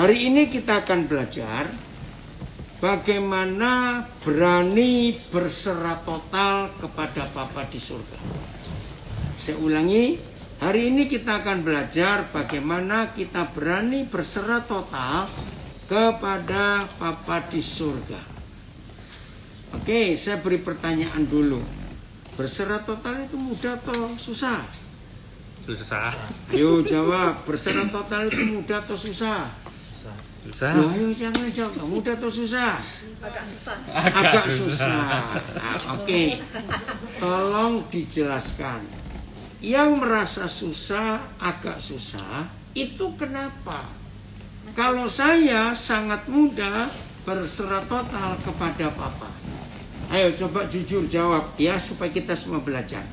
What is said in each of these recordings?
Hari ini kita akan belajar bagaimana berani berserah total kepada Bapa di surga. Saya ulangi, hari ini kita akan belajar bagaimana kita berani berserah total kepada Bapa di surga. Oke, saya beri pertanyaan dulu. Berserah total itu mudah atau susah? Susah. Yuk jawab, berserah total itu mudah atau susah? Susah. Loh, ayo jangan jawab, mudah atau susah? Agak susah. Agak susah. Nah, oke. Tolong dijelaskan. Yang merasa susah, agak susah, itu kenapa? Kalau saya sangat mudah berserah total kepada Papa. Ayo coba jujur jawab ya, supaya kita semua belajar.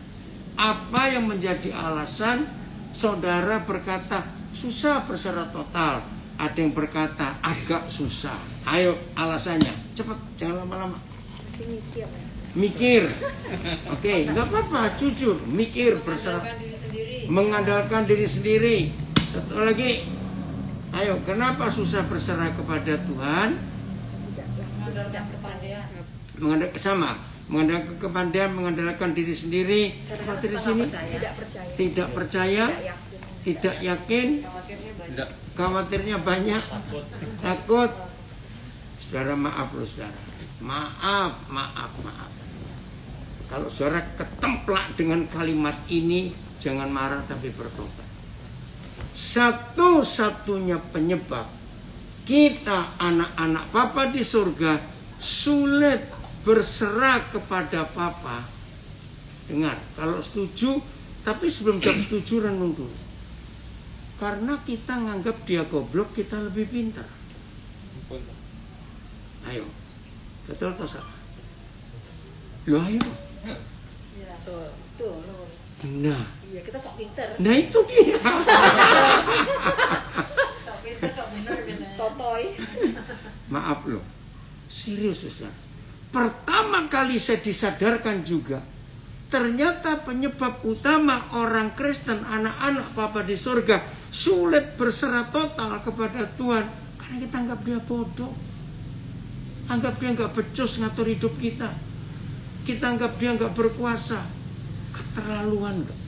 Apa yang menjadi alasan saudara berkata susah berserah total? Ada yang berkata agak susah. Ayo alasannya, cepat, jangan lama-lama. Masih mikir. Mikir. Oke, nggak apa-apa, jujur. Mikir berserah, mengandalkan diri sendiri. Satu lagi, ayo, kenapa susah berserah kepada Tuhan? Mengandalkan sama, mengandalkan kepandaian, mengandalkan diri sendiri. Apa di sini? Tidak percaya, tidak yakin, khawatirnya banyak, takut. Saudara maaf loh saudara, maaf. Kalau saudara ketemplak dengan kalimat ini, jangan marah tapi bertobat. Satu-satunya penyebab kita anak-anak Bapa di surga sulit berserah kepada Papa. Dengar, kalau setuju, tapi sebelum jawab setuju renung dulu. Karena kita nganggap dia goblok, kita lebih pintar. Ayo, betul atau salah? Loh ayo. Iya, tuh. Nah, Iya, kita sok pinter. nah itu dia. Sotoy. Maaf loh, serius saudara. Pertama kali saya disadarkan juga, ternyata penyebab utama orang Kristen, anak-anak Bapa di surga sulit berserah total kepada Tuhan karena kita anggap dia bodoh, anggap dia nggak becus ngatur hidup kita, kita anggap dia nggak berkuasa, keterlaluan nggak?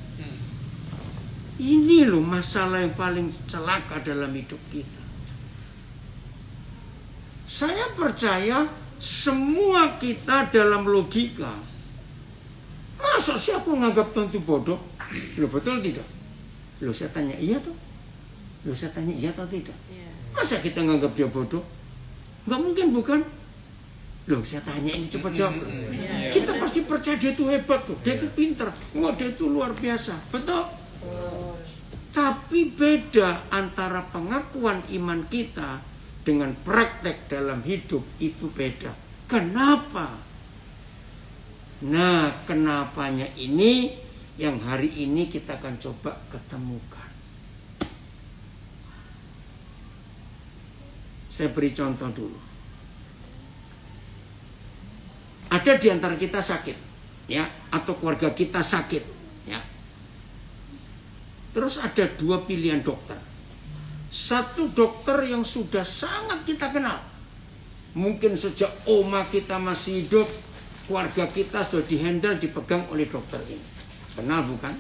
Ini loh masalah yang paling celaka dalam hidup kita. Saya percaya semua kita dalam logika. Masa sih aku nganggap Tuhan itu bodoh? Loh betul tidak? Loh saya tanya iya tuh? Loh saya tanya iya atau tidak? Masa kita nganggap dia bodoh? Nggak mungkin bukan? Loh saya tanya ini cepat jawab. Kita pasti percaya dia itu hebat tuh, dia itu pintar, wah dia itu luar biasa, betul? Tapi beda antara pengakuan iman kita dengan praktek dalam hidup itu beda. Kenapa? Nah, kenapanya ini yang hari ini kita akan coba ketemukan. Saya beri contoh dulu. Ada di antara kita sakit, ya, atau keluarga kita sakit, ya. Terus ada dua pilihan dokter. Satu dokter yang sudah sangat kita kenal. Mungkin sejak oma kita masih hidup, keluarga kita sudah dihandle, dipegang oleh dokter ini. Kenal bukan?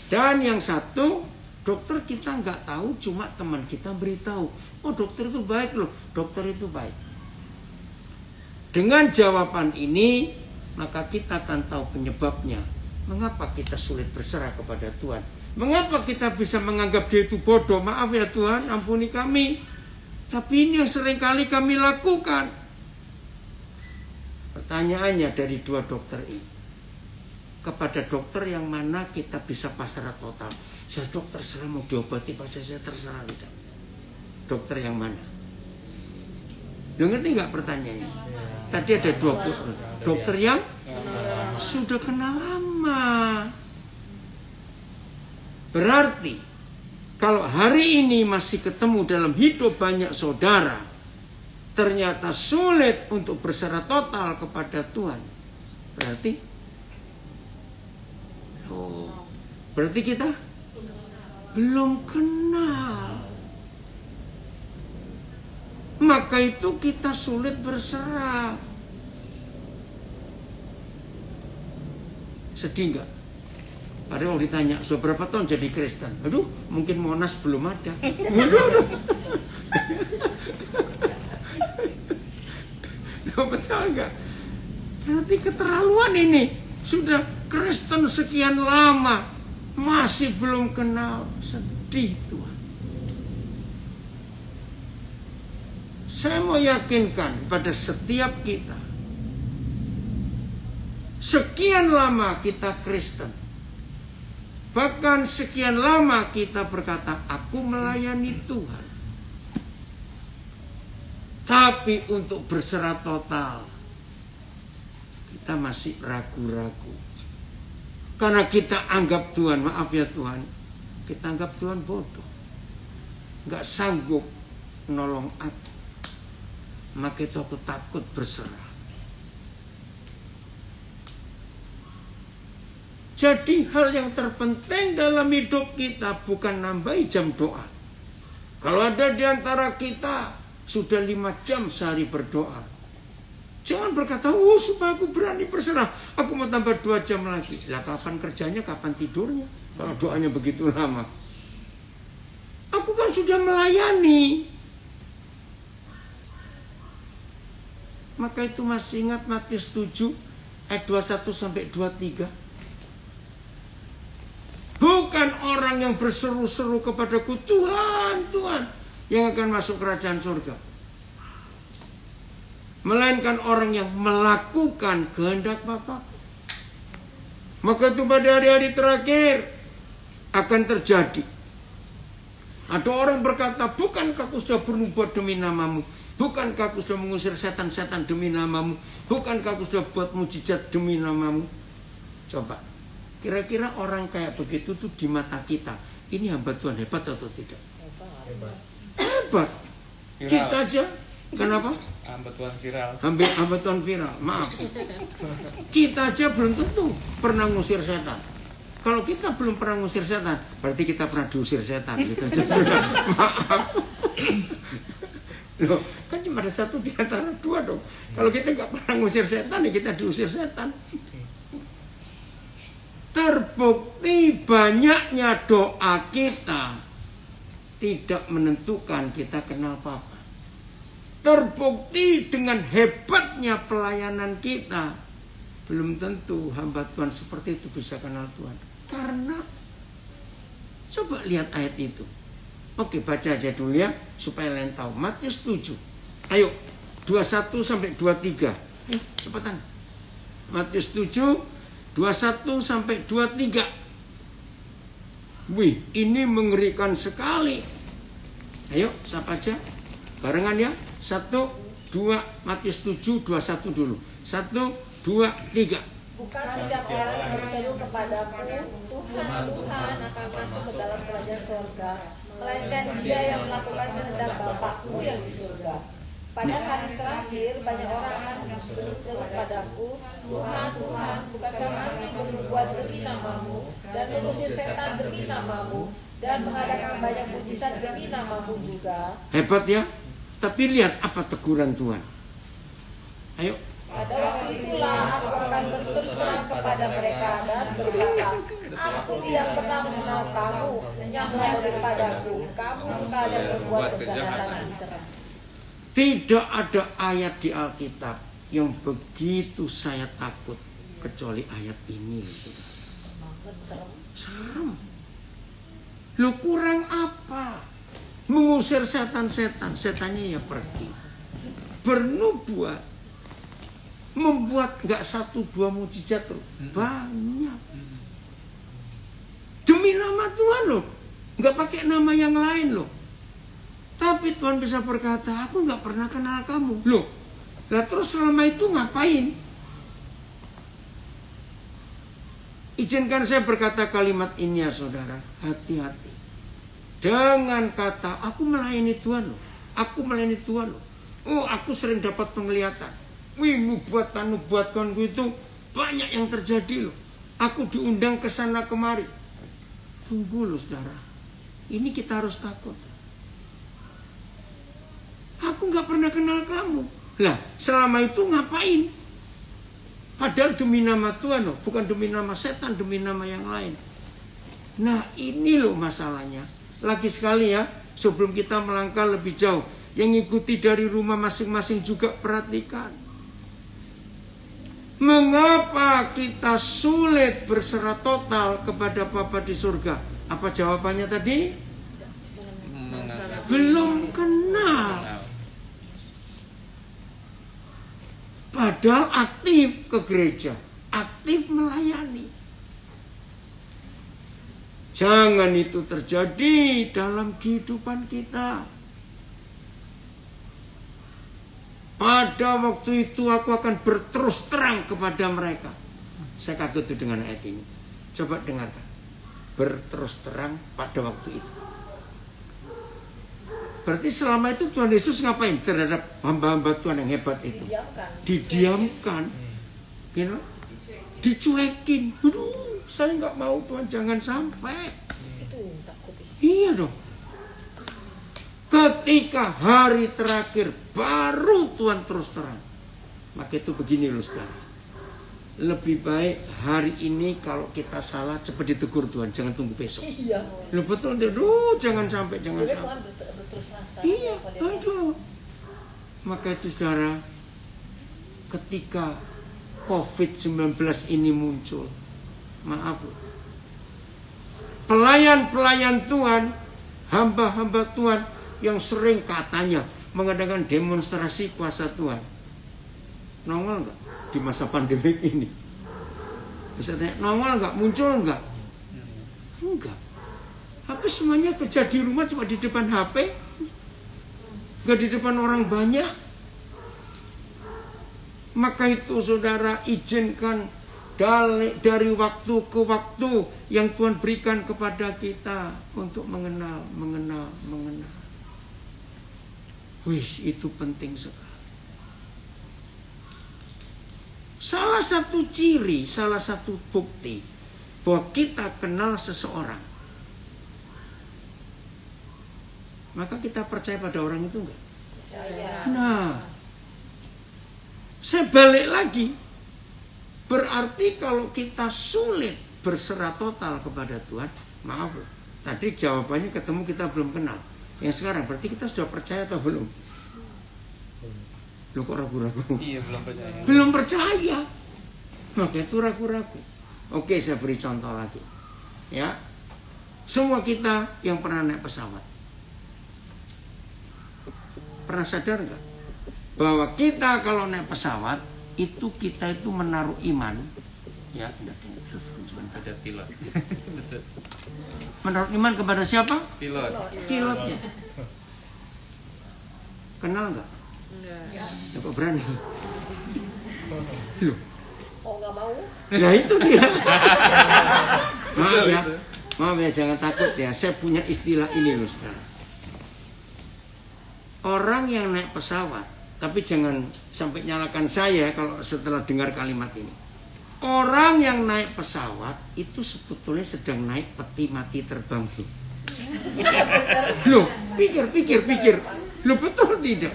Dan yang satu, dokter kita nggak tahu, cuma teman kita beritahu. Oh dokter itu baik loh, dokter itu baik. Dengan jawaban ini, maka kita akan tahu penyebabnya. Mengapa kita sulit berserah kepada Tuhan? Mengapa kita bisa menganggap dia itu bodoh? Maaf ya Tuhan, ampuni kami. Tapi ini yang seringkali kami lakukan. Pertanyaannya dari dua dokter ini. Kepada dokter yang mana kita bisa pasrah total. Saya dokter serah mau diobati, Pak saya terserah tidak. Dokter yang mana? Lu ngerti nggak pertanyaannya? Tadi ada dua dokter yang sudah kenal lama. Berarti kalau hari ini masih ketemu dalam hidup banyak saudara, ternyata sulit untuk berserah total kepada Tuhan. Berarti kita belum kenal. maka itu kita sulit berserah. Sedih nggak? Padahal ditanya, so berapa tahun jadi Kristen? Aduh, mungkin Monas belum ada. Betul nggak? Berarti keterlaluan ini. Sudah Kristen sekian lama, masih belum kenal. Sedih Tuhan. Saya mau yakinkan pada setiap kita, sekian lama kita Kristen, bahkan sekian lama kita berkata, aku melayani Tuhan. Tapi untuk berserah total, kita masih ragu-ragu. Karena kita anggap Tuhan, maaf ya Tuhan, kita anggap Tuhan bodoh. Gak sanggup menolong aku. Maka itu aku takut berserah. Jadi hal yang terpenting dalam hidup kita bukan nambahi jam doa. Kalau ada di antara kita sudah 5 jam sehari berdoa, jangan berkata, supaya aku berani berserah, aku mau tambah 2 jam lagi. Lah kapan kerjanya, kapan tidurnya? Kalau doanya begitu lama. Aku kan sudah melayani. Maka itu masih ingat Matius 7 ayat 21 sampai 23. Bukan orang yang berseru-seru kepadaku, Tuhan, Tuhan, yang akan masuk kerajaan surga. Melainkan orang yang melakukan kehendak Bapa. Maka itu pada hari-hari terakhir akan terjadi. Ada orang berkata, bukankah aku sudah bernubuat demi namamu? Bukankah aku sudah mengusir setan-setan demi namamu? Bukankah aku sudah buat mujizat demi namamu? Coba, kira-kira orang kayak begitu tuh di mata kita, ini hamba Tuhan hebat atau tidak? Hebat. Kita aja, kenapa? Hamba Tuhan viral. Hamba Tuhan viral, maaf. Kita aja belum tentu pernah ngusir setan. Kalau kita belum pernah ngusir setan, berarti kita pernah diusir setan. Gitu. Maaf. Loh, kan cuma ada satu di antara dua dong. Kalau kita nggak pernah ngusir setan, ya kita diusir setan. Terbukti banyaknya doa kita tidak menentukan kita kenal Papa. Terbukti dengan hebatnya pelayanan kita, belum tentu hamba Tuhan seperti itu bisa kenal Tuhan. Karena coba lihat ayat itu. Oke, baca aja dulu ya supaya kalian tahu. Matius 7. Ayo, 21 sampai 23. Cepetan. Matius 7 21 sampai 23. Wih, ini mengerikan sekali. Ayo, siapa aja? Barengan ya. 1 2 Matius 7 21 dulu. 1 2 3. Bukan setiap orang yang berseru kepadaku, Tuhan, Tuhan akan masuk ke dalam kerajaan surga, melainkan dia yang melakukan kehendak Bapakku yang di surga. Pada hari terakhir banyak orang akan berseru padaku, Tuhan, Tuhan, bukankah kami bernubuat demi namamu dan mengusir setan demi namamu dan mengadakan banyak mujizat demi namamu juga. Hebat ya. Tapi lihat apa teguran Tuhan. Ayo. Pada waktu itulah aku akan berterus terang kepada mereka dan berkata, aku tidak pernah mengenal kamu, lenyaplah daripadaku, kamu sekalian berbuat kejahatan diserang. Tidak ada ayat di Alkitab yang begitu saya takut kecuali ayat ini. Serem. Lu kurang apa? Mengusir setan-setan, setannya ya pergi. Bernubuat. Membuat gak 1-2 mujizat loh. Banyak. Demi nama Tuhan loh. Gak pakai nama yang lain loh. Tapi Tuhan bisa berkata, aku gak pernah kenal kamu. Loh, lah terus selama itu ngapain? Izinkan saya berkata kalimat ini ya saudara. Hati-hati. Dengan kata, aku melayani Tuhan loh. Aku melayani Tuhan loh. Oh, aku sering dapat penglihatan. Wih, nubuatan-nubuatanku itu banyak yang terjadi loh. Aku diundang ke sana kemari. Tunggu loh saudara. Ini kita harus takut. Aku nggak pernah kenal kamu. Lah, selama itu ngapain? Padahal demi nama Tuhan loh, bukan demi nama setan, demi nama yang lain. Nah, ini loh masalahnya. Lagi sekali ya, sebelum kita melangkah lebih jauh, yang ngikuti dari rumah masing-masing juga perhatikan. Mengapa kita sulit berserah total kepada Bapa di surga? Apa jawabannya tadi? Belum kenal. Padahal aktif ke gereja, aktif melayani. Jangan itu terjadi dalam kehidupan kita. Pada waktu itu aku akan berterus terang kepada mereka. Saya kaget itu dengan ayat ini. Coba dengarkan. Berterus terang pada waktu itu. Berarti selama itu Tuhan Yesus ngapain terhadap hamba-hamba Tuhan yang hebat itu? Didiamkan. You know? Dicuekin. Aduh, saya nggak mau Tuhan, jangan sampai. Itu takut. Iya dong. Ketika hari terakhir baru Tuhan terus terang. Maka itu begini loh sekarang. Lebih baik hari ini kalau kita salah cepat ditegur Tuhan, jangan tunggu besok. Iya. Lo betul, aduh jangan sampai, jangan Jadi sampai. Tuhan berterus terang sekarang. Iya, aduh. Maka itu saudara, ketika COVID-19 ini muncul, maaf, pelayan-pelayan Tuhan, hamba-hamba Tuhan yang sering katanya mengadakan demonstrasi kuasa Tuhan, nongol nggak di masa pandemi ini? Bisa tanya, nongol nggak, muncul nggak? Enggak. Tapi semuanya kerja di rumah cuma di depan HP, nggak di depan orang banyak. Maka itu saudara, izinkan dari waktu ke waktu yang Tuhan berikan kepada kita untuk mengenal. Wih, itu penting sekali. Salah satu ciri, salah satu bukti bahwa kita kenal seseorang, maka kita percaya pada orang itu enggak? Percaya. Nah, saya balik lagi. Berarti kalau kita sulit berserah total kepada Tuhan, maaf, tadi jawabannya ketemu kita belum kenal. Yang sekarang berarti kita sudah percaya atau belum? Lu kok ragu-ragu? Iya, belum percaya. Belum percaya. Maka itu ragu-ragu. Oke, saya beri contoh lagi. Ya. Semua kita yang pernah naik pesawat, pernah sadar nggak bahwa kita kalau naik pesawat itu kita itu menaruh iman, ya, Ada pilot. Betul. menaruh iman kepada siapa? Pilot. Pilotnya. Kenal nggak? Ya, kok berani? Loh, Oh nggak mau? ya itu dia. Maaf ya, jangan takut ya. Saya punya istilah ini loh sekarang. Orang yang naik pesawat, tapi jangan sampai nyalakan saya kalau setelah dengar kalimat ini. Orang yang naik pesawat itu sebetulnya sedang naik peti mati terbang. Loh, pikir. Loh, betul tidak?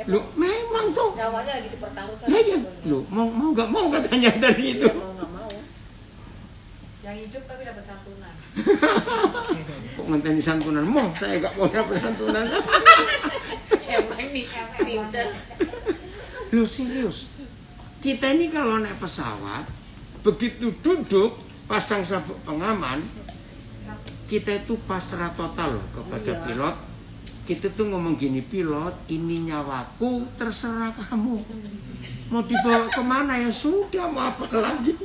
Loh, memang tuh. Nyawanya lagi dipertaruhkan. Ya, ya. Loh, mau nggak mau katanya dari itu. Mau nggak mau. Yang hidup tapi dapat santunan. Kok ngenteni santunan? Mau, saya nggak mau dapat santunan. Emang nih, pincet. Loh, serius. Kita ini kalau naik pesawat, begitu duduk, pasang sabuk pengaman, kita itu pasrah total loh kepada Iya. pilot. Kita tuh ngomong gini, pilot, ini nyawaku, terserah kamu. Mau dibawa kemana ya sudah, mau apa lagi.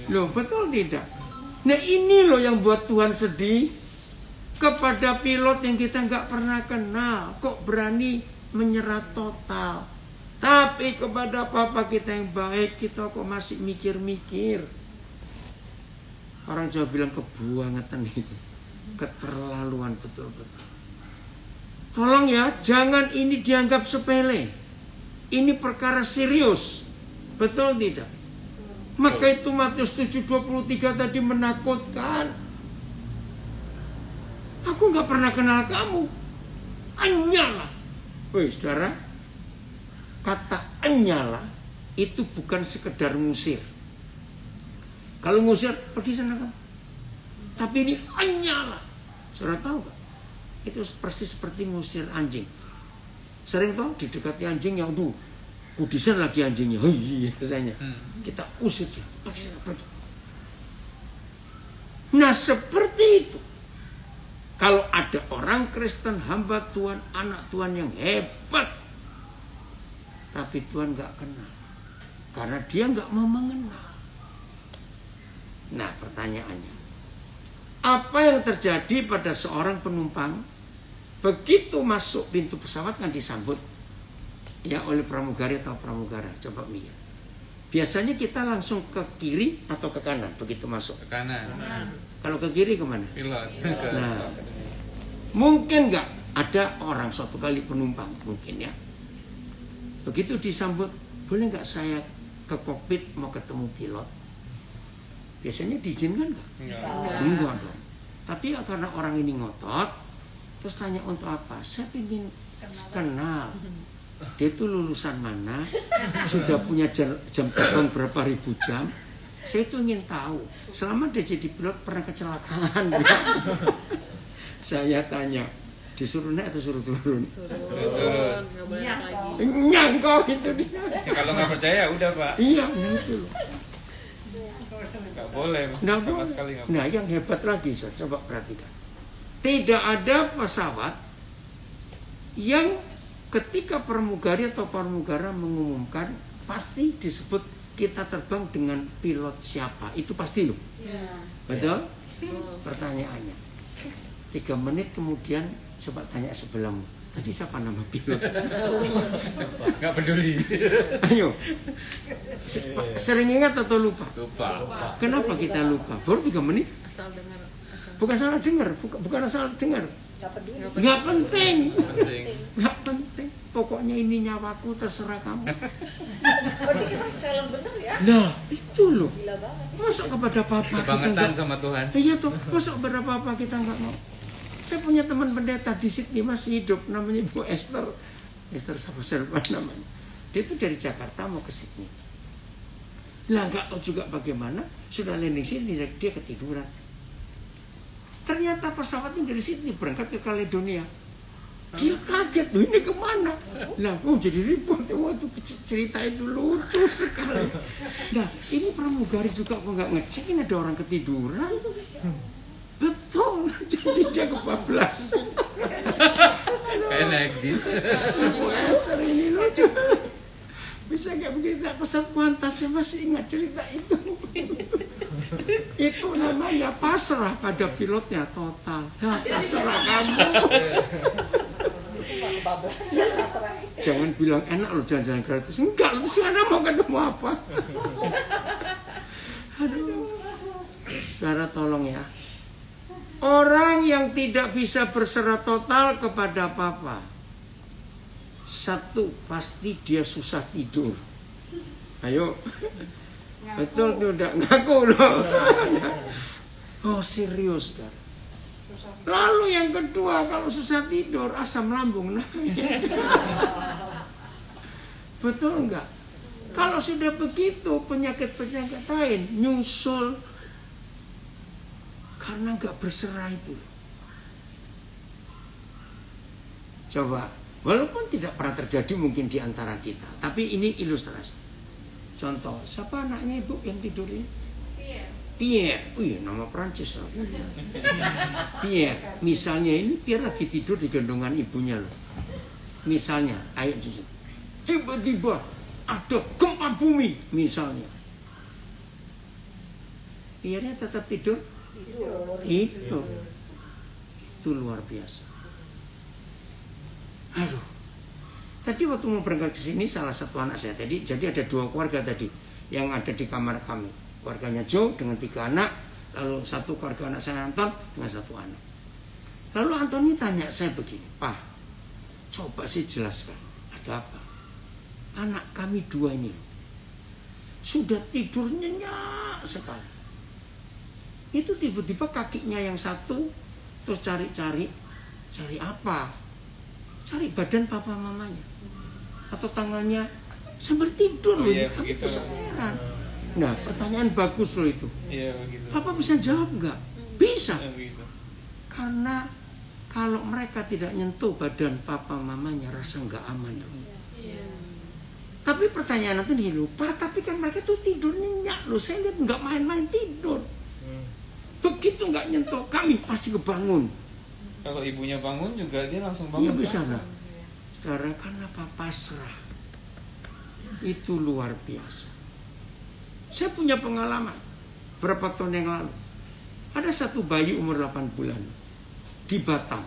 Loh, betul tidak? Nah, ini loh yang buat Tuhan sedih. Kepada pilot yang kita nggak pernah kenal, kok berani menyerah total. Tapi kepada Papa kita yang baik, kita kok masih mikir-mikir. Orang Jawa bilang kebuangetan itu. Keterlaluan betul-betul. Tolong ya, jangan ini dianggap sepele. Ini perkara serius. Betul tidak? Maka itu Matius 7:23 tadi menakutkan. Aku nggak pernah kenal kamu. Hanyalah. Woi saudara, kata anyala itu bukan sekedar ngusir. Kalau ngusir, pergi sana kamu. Tapi ini anyala. Saudara tahu gak? Itu persis seperti ngusir anjing. Sering tahu didekati anjing yang kudisan lagi anjingnya. Hei, rasanya. Kita usir dia. Pergi. Nah seperti itu. Kalau ada orang Kristen, hamba Tuhan, anak Tuhan yang hebat, tapi Tuhan gak kenal. Karena dia gak mau mengenal. Nah pertanyaannya, apa yang terjadi pada seorang penumpang begitu masuk pintu pesawat kan disambut ya oleh pramugari atau pramugara? Coba mikir. Biasanya kita langsung ke kiri atau ke kanan begitu masuk? Ke kanan. Kalau ke kiri kemana? Pilot. Nah, mungkin nggak ada orang suatu kali penumpang mungkin ya. Begitu disambut, boleh nggak saya ke kokpit mau ketemu pilot? Biasanya diizinkan nggak? Enggak dong. Tapi ya karena orang ini ngotot, terus tanya untuk apa? Saya ingin kenal. Dia itu lulusan mana? Sudah punya jam terbang berapa ribu jam? Saya itu ingin tahu. Selama dia jadi pilot pernah kecelakaan? Saya tanya, disuruh naik atau suruh turun? Turun. Nggak boleh naik lagi. Nyangkau itu dia. Ya, kalau nggak percaya udah Pak. Iya, itu loh. Nggak boleh. Nggak Sama boleh. sekali nggak. Nah, yang hebat lagi, coba perhatikan. Tidak ada pesawat yang ketika pramugari atau pramugara mengumumkan pasti disebut kita terbang dengan pilot siapa. Itu pasti loh. Iya. Betul? Pertanyaannya. 3 menit kemudian coba tanya sebelahmu. Tadi siapa nama pilot? Nggak peduli. Ayo. Sering ingat atau lupa? Lupa. Kenapa kita lupa? Baru 3 menit. Asal dengar. Bukan salah dengar, bukan asal dengar. Gak peduli. Nggak penting. Penting. Nggak penting. Pokoknya ini nyawaku, terserah kamu. Berarti kita silent bener ya? Nah, itu loh. Gila banget. Masuk kepada papa kita Kebangetan nggak. sama Tuhan. Iya tuh, masuk kepada papa kita nggak mau. Saya punya teman pendeta di Sydney masih hidup, namanya Ibu Esther. Esther siapa namanya. Dia itu dari Jakarta mau ke Sydney. Lah nggak tahu juga bagaimana, sudah landing Sydney dia ketiduran. Ternyata pesawatnya dari Sydney berangkat ke Caledonia. Dia kaget, loh ini kemana? Lah, jadi ribut. Waktu cerita itu lucu sekali. Nah, ini pramugari juga kok nggak ngecek, ini ada orang ketiduran. Betul, jadi dia kebablas. Kayak naik bis. Ibu Esther ini lucu. Bisa nggak begitu? Pesan kuantas, saya masih ingat cerita itu. Itu namanya pasrah pada pilotnya total. Ya, terserah kamu. Jangan bilang enak loh jalan-jalan gratis. Enggak, lu sana mau ketemu apa? Aduh. Saudara tolong ya. Orang yang tidak bisa berserah total kepada papa, satu, pasti dia susah tidur. Ayo. Betul tuh, udah ngaku loh. Oh serius kan. Lalu yang kedua, kalau susah tidur, asam lambung naik. Betul enggak? Kalau sudah begitu, penyakit-penyakit lain nyusul karena enggak berserah itu. Coba, walaupun tidak pernah terjadi mungkin di antara kita, tapi ini ilustrasi. Contoh, siapa anaknya ibu yang tidur ini? Pierre. Oh iya, nama Prancis loh. Pierre. Misalnya ini Pierre lagi tidur di gendongan ibunya loh. Misalnya, ayo jujur. Tiba-tiba ada gempa bumi misalnya. Pierre-nya tetap tidur? Tidur. Itu luar biasa. Aduh. Tadi waktu mau berangkat ke sini salah satu anak saya tadi, jadi ada 2 keluarga tadi yang ada di kamar kami. Keluarganya Joe dengan 3 anak, lalu satu keluarga anak saya Anton dengan 1 anak. Lalu Antoni tanya saya begini, Pak, coba sih jelaskan, ada apa? Anak kami 2 ini sudah tidur nyenyak sekali. Itu tiba-tiba kakinya yang satu terus cari apa? cari badan papa mamanya atau tangannya sambil tidur loh. Iya, Kami begitu. bisa heran. Nah, pertanyaan bagus loh itu. Iya begitu. Papa bisa jawab nggak? Bisa. Begitu. Karena kalau mereka tidak nyentuh badan papa mamanya, rasa nggak aman loh. Tapi pertanyaan itu nih lupa, tapi kan mereka tuh tidur nyenyak loh. Saya lihat nggak main-main tidur. Begitu nggak nyentuh, kami pasti kebangun. Kalau ibunya bangun juga dia langsung bangun. Iya bisa lah. Sekarang karena papa pasrah, itu luar biasa. Saya punya pengalaman berapa tahun yang lalu. Ada satu bayi umur 8 bulan di Batam.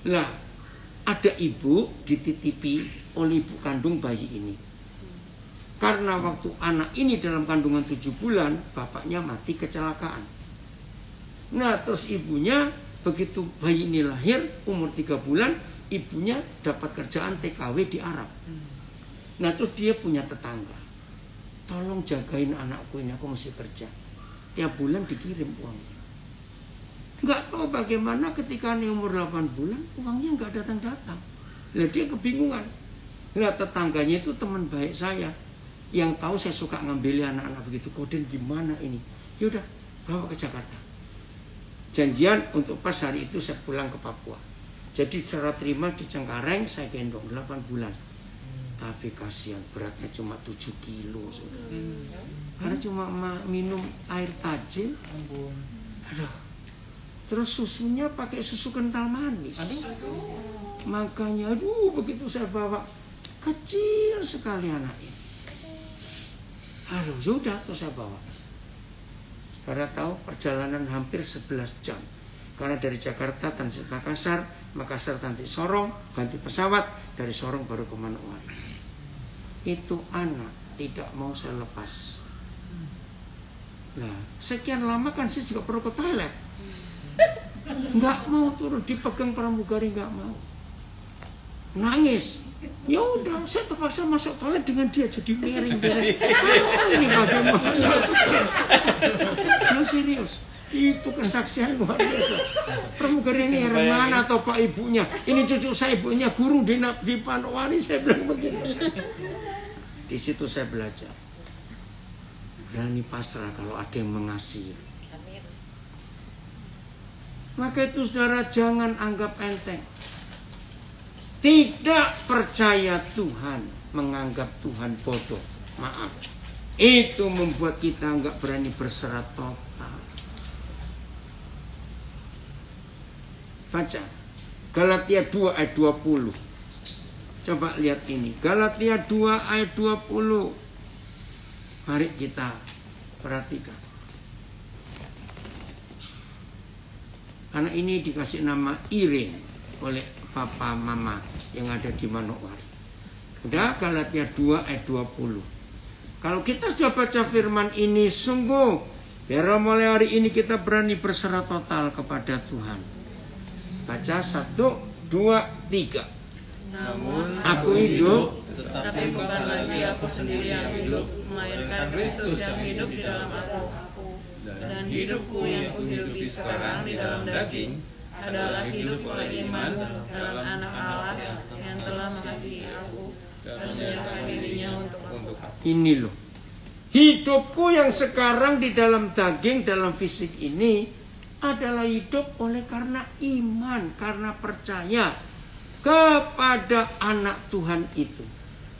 Lah, ada ibu dititipi oleh ibu kandung bayi ini. Karena waktu anak ini dalam kandungan 7 bulan, bapaknya mati kecelakaan. Nah, terus ibunya begitu bayi ini lahir umur 3 bulan, ibunya dapat kerjaan TKW di Arab. Nah, terus dia punya tetangga. Tolong jagain anakku ini, aku mesti kerja. Tiap bulan dikirim uangnya. Nggak tahu bagaimana ketika ini umur 8 bulan, uangnya nggak datang-datang. Nah, dia kebingungan. Nah, tetangganya itu teman baik saya. Yang tahu saya suka ngambil anak-anak begitu. Kemudian gimana ini? Yaudah, bawa ke Jakarta. Janjian untuk pas hari itu saya pulang ke Papua. Jadi secara terima di Cengkareng saya gendong 8 bulan. Tapi kasihan beratnya cuma 7 kilo sudah. Karena cuma minum air tajin. Aduh. Terus susunya pakai susu kental manis. Makanya begitu saya bawa, kecil sekali anak ini. Aduh, sudah tuh saya bawa. Karena tahu perjalanan hampir 11 jam. Karena dari Jakarta transit Makassar, Makassar transit Sorong, ganti pesawat, dari Sorong baru ke Manokwari. Itu anak tidak mau saya lepas. Nah, sekian lama kan saya juga perlu ke toilet. Nggak mau turun, dipegang pramugari nggak mau. Nangis. Ya udah, saya terpaksa masuk toilet dengan dia jadi miring-miring. Ini bagaimana? Nah, serius. Itu kesaksian luar biasa. Pramugari ini mana atau pak ibunya? Ini cucu saya, ibunya guru di Manokwari. Saya bilang begini. Di situ saya belajar. Berani pasrah kalau ada yang mengasihi. Maka itu saudara jangan anggap enteng. Tidak percaya Tuhan, menganggap Tuhan bodoh. Maaf. Itu membuat kita enggak berani berserah total. Baca Galatia 2 ayat 20. Coba lihat ini. Galatia 2 ayat 20. Mari kita perhatikan. Anak ini dikasih nama Irin oleh papa mama yang ada di Manokwari. Udah, Galatia 2 ayat 20. Kalau kita sudah baca firman ini, sungguh biar mulai hari ini kita berani berserah total kepada Tuhan. Baca 1, 2, 3. Namun Aku hidup, tapi bukan lagi aku sendiri yang hidup, melainkan Kristus yang hidup di dalam aku. Dan hidupku yang kuhidupi sekarang di dalam daging adalah hidup oleh iman dalam anak Allah yang telah mengasihi aku dan menyerahkan dirinya untuk aku. ini loh. Hidupku yang sekarang di dalam daging, dalam fisik ini adalah hidup oleh karena iman, karena percaya kepada anak Tuhan itu.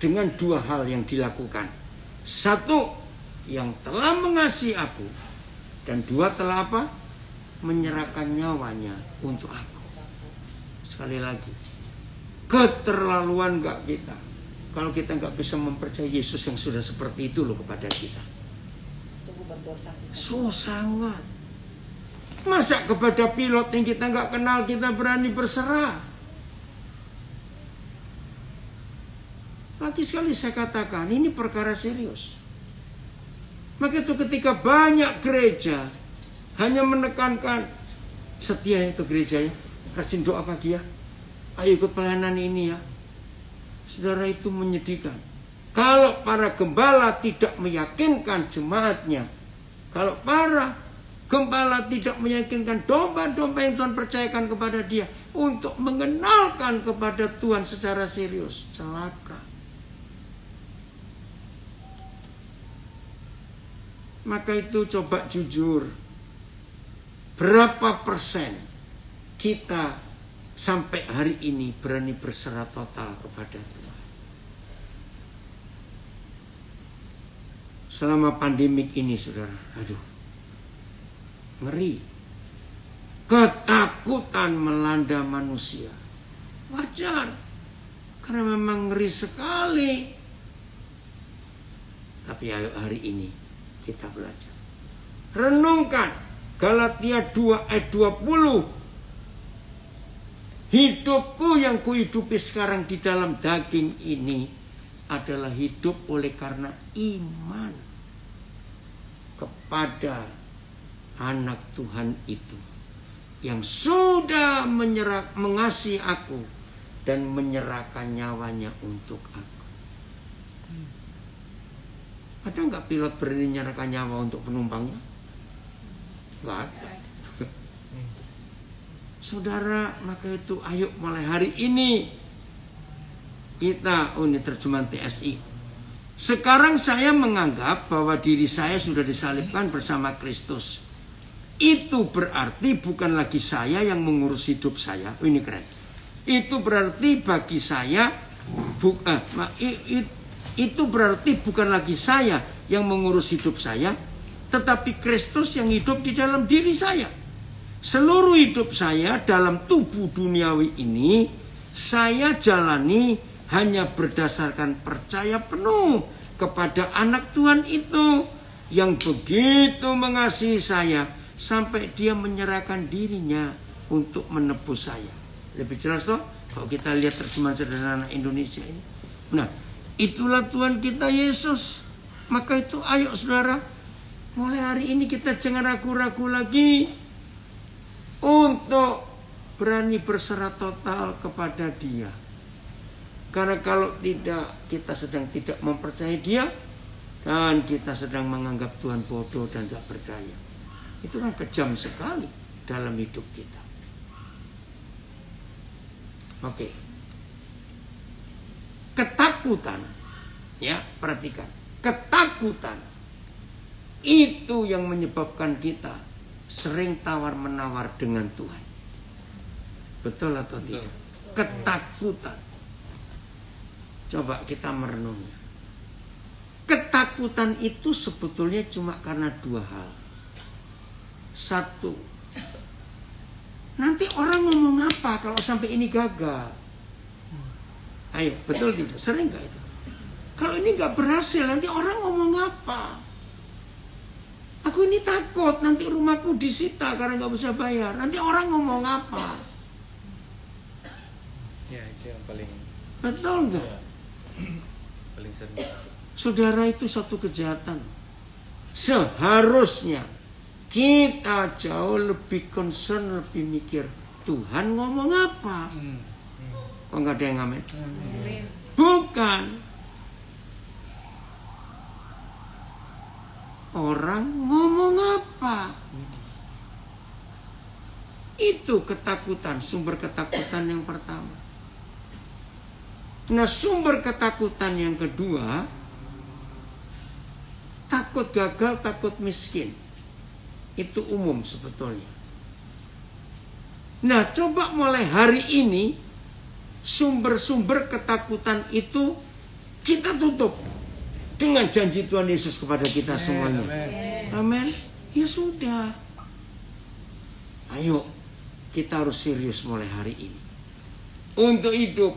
Dengan 2 hal yang dilakukan. 1, yang telah mengasihi aku. Dan 2, telah apa? Menyerahkan nyawanya untuk aku. Sekali lagi, keterlaluan gak kita kalau kita gak bisa mempercayai Yesus yang sudah seperti itu loh kepada kita. Sungguh berdosa. Sangat. Masa kepada pilot yang kita gak kenal kita berani berserah? Lagi sekali saya katakan, ini perkara serius. Maka itu ketika banyak gereja hanya menekankan setia ya ke gereja ya, rajin doa pagi ya, ayo ikut pelayanan ini ya. Saudara, itu menyedihkan. Kalau para gembala tidak meyakinkan jemaatnya, kalau para gembala tidak meyakinkan domba-domba yang Tuhan percayakan kepada dia, untuk mengenalkan kepada Tuhan secara serius, celaka. Maka itu coba jujur, berapa persen kita sampai hari ini berani berserah total kepada Tuhan? Selama pandemik ini, saudara, aduh, ngeri. Ketakutan melanda manusia. Wajar, karena memang ngeri sekali. Tapi ayo hari ini kita belajar. Renungkan Galatia 2 ayat 20. Hidupku yang kuhidupi sekarang di dalam daging ini adalah hidup oleh karena iman kepada anak Tuhan itu, yang sudah mengasihi aku dan menyerahkan nyawanya untuk aku. Ada nggak pilot berani menyerahkan nyawa untuk penumpangnya? Nggak ada. Saudara, maka itu ayo mulai hari ini kita, ini terjemahan TSI. Sekarang saya menganggap bahwa diri saya sudah disalibkan bersama Kristus. Itu berarti bukan lagi saya yang mengurus hidup saya. Oh, ini keren. Itu berarti bagi saya itu berarti bukan lagi saya yang mengurus hidup saya, tetapi Kristus yang hidup di dalam diri saya. Seluruh hidup saya dalam tubuh duniawi ini saya jalani hanya berdasarkan percaya penuh kepada anak Tuhan itu yang begitu mengasihi saya sampai dia menyerahkan dirinya untuk menebus saya. Lebih jelas toh kalau kita lihat terjemahan sederhana Indonesia ini. Nah, itulah Tuhan kita Yesus. Maka itu ayo saudara, mulai hari ini kita jangan ragu-ragu lagi untuk berani berserah total kepada Dia. Karena kalau tidak, kita sedang tidak mempercayai Dia, dan kita sedang menganggap Tuhan bodoh dan tak berdaya. Itu kan kejam sekali dalam hidup kita. Oke. Ketakutan, ya, perhatikan. Ketakutan itu yang menyebabkan kita sering tawar-menawar dengan Tuhan. Betul atau tidak? Ketakutan. Coba kita merenungnya. Ketakutan itu sebetulnya cuma karena dua hal. Satu, nanti orang ngomong apa kalau sampai ini gagal? Ayo, betul tidak? Sering gak itu? Kalau ini gak berhasil, nanti orang ngomong apa? Aku ini takut nanti rumahku disita karena gak bisa bayar. Nanti orang ngomong apa? Ya, itu yang paling. Betul gak? Ya, paling sering. Saudara, itu satu kejahatan. Seharusnya kita jauh lebih concern, lebih mikir Tuhan ngomong apa. Kok nggak ada yang ngamen? Bukan orang ngomong apa. Itu ketakutan, sumber ketakutan yang pertama. Nah, sumber ketakutan yang kedua, takut gagal, takut miskin. Itu umum sebetulnya. Nah, coba mulai hari ini sumber-sumber ketakutan itu kita tutup dengan janji Tuhan Yesus kepada kita semuanya. Amin. Ya sudah. Ayo, kita harus serius mulai hari ini untuk hidup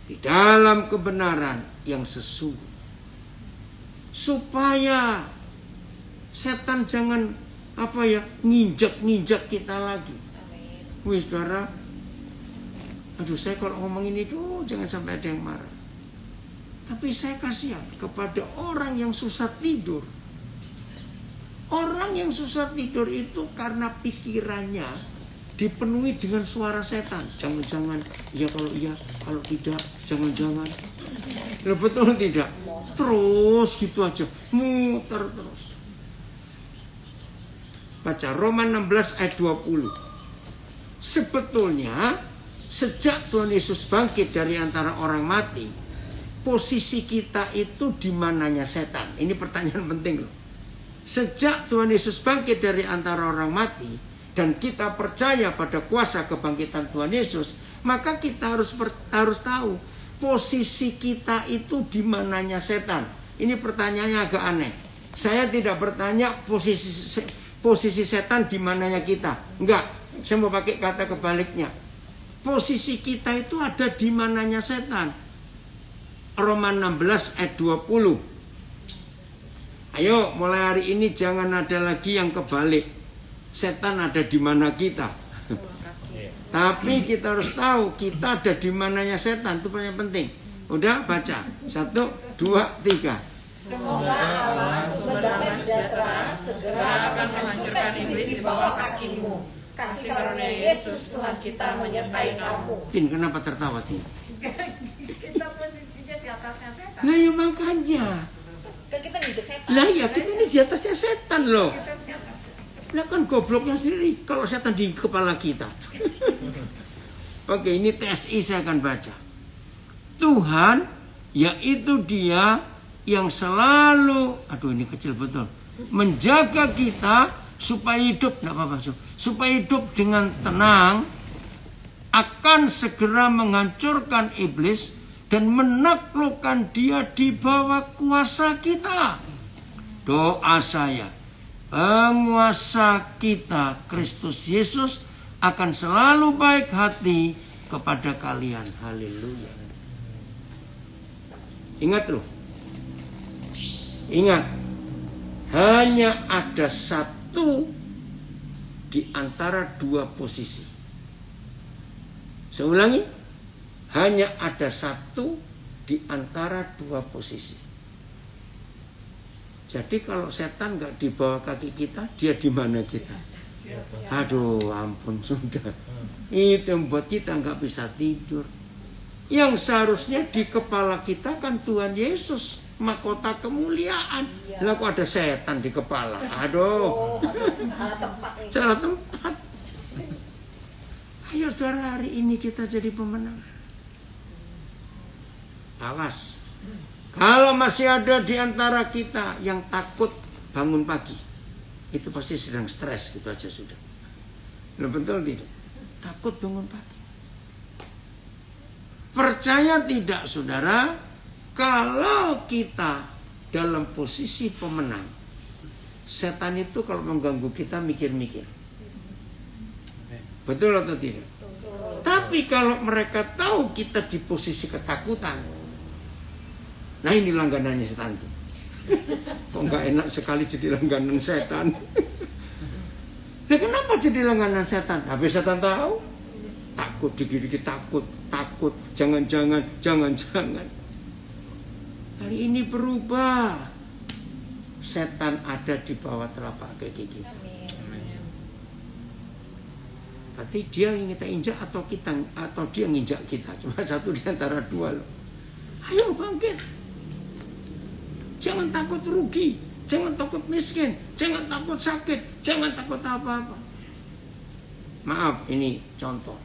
di dalam kebenaran yang sesungguhnya, supaya setan jangan nginjak kita lagi. Wih saudara, aduh, saya kalau ngomong ini tuh jangan sampai ada yang marah. Tapi saya kasihan kepada orang yang susah tidur. Orang yang susah tidur itu karena pikirannya dipenuhi dengan suara setan. Jangan-jangan, ya kalau iya, kalau tidak, jangan-jangan. Loh, betul tidak? Terus gitu aja, muter terus. Baca Roma 16 ayat 20. Sebetulnya sejak Tuhan Yesus bangkit dari antara orang mati, posisi kita itu di mananya setan? Ini pertanyaan penting loh. Sejak Tuhan Yesus bangkit dari antara orang mati dan kita percaya pada kuasa kebangkitan Tuhan Yesus, maka kita harus tahu posisi kita itu di mananya setan. Ini pertanyaannya agak aneh. Saya tidak bertanya posisi setan di mananya kita. Enggak, saya mau pakai kata kebaliknya. Posisi kita itu ada di mananya setan. Roma 16 ayat 20. Ayo, mulai hari ini jangan ada lagi yang kebalik. Setan ada di mana kita. Tapi kita harus tahu kita ada di mananya setan. Itu yang penting. Udah baca. 1, 2, 3. Semoga Allah sumber damai sejahtera segera akan menghancurkan iblis di bawah kakimu. Kasih karunia Yesus Tuhan kita menyertai kamu. Tin, kenapa tertawa, Tin? Kita posisinya di atasnya setan. Nah, ya makanya. Kan kita nginjek setan. Lah ya, kita ini di atasnya setan loh. Lah kan gobloknya sendiri kalau setan di kepala kita. Oke, ini TSI saya akan baca. Tuhan, yaitu Dia yang selalu, aduh ini kecil betul, menjaga kita supaya hidup, enggak apa-apa, supaya hidup dengan tenang, akan segera menghancurkan iblis dan menaklukkan dia di bawah kuasa kita. Doa saya, penguasa kita Kristus Yesus akan selalu baik hati kepada kalian. Haleluya. Ingat loh. Ingat, hanya ada satu di antara dua posisi. Saya ulangi, hanya ada satu di antara dua posisi. Jadi kalau setan nggak di bawah kaki kita, dia di mana kita? Aduh, ampun sudah. Itu yang buat kita nggak bisa tidur. Yang seharusnya di kepala kita kan Tuhan Yesus, mahkota kemuliaan. Lah kok ada setan di kepala? Aduh. Salah tempat nih. Salah tempat. Ayo saudara, hari ini kita jadi pemenang. Awas. Kalau masih ada di antara kita yang takut bangun pagi, itu pasti sedang stres, gitu aja sudah. Loh, betul tidak? Takut bangun pagi. Percaya tidak saudara, kalau kita dalam posisi pemenang, setan itu kalau mengganggu kita mikir-mikir. Betul atau tidak? Betul. Tapi kalau mereka tahu kita di posisi ketakutan, nah ini langganannya setan tuh. Kok nggak enak sekali jadi langganan setan? Nah, kenapa jadi langganan setan? Habis setan tahu, takut dikit-dikit takut, jangan-jangan. Hari ini berubah. Setan ada di bawah telapak kaki kita. Berarti dia yang kita injak atau dia yang injak kita. Cuma satu di antara dua loh. Ayo bangkit. Jangan takut rugi, jangan takut miskin, jangan takut sakit, jangan takut apa-apa. Maaf, ini contoh.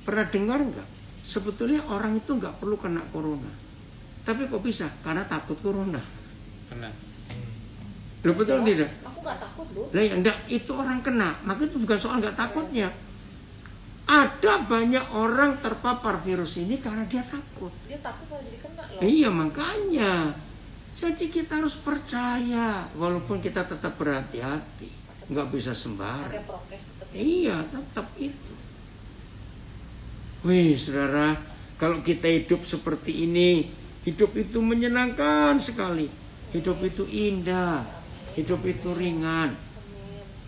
Pernah dengar nggak? Sebetulnya orang itu nggak perlu kena corona, tapi kok bisa? Karena takut corona. Kena. Loh, betul tidak? Aku nggak takut loh. Lah ya enggak, itu orang kena. Maka itu bukan soal nggak takutnya. Ada banyak orang terpapar virus ini karena dia takut. Dia takut malah jadi kena loh. Iya, makanya. Jadi kita harus percaya, walaupun kita tetap berhati-hati, nggak bisa sembarang. Pakai prokes tetap. Iya, tetap itu. Wih, saudara, kalau kita hidup seperti ini, hidup itu menyenangkan sekali. Hidup itu indah, hidup itu ringan.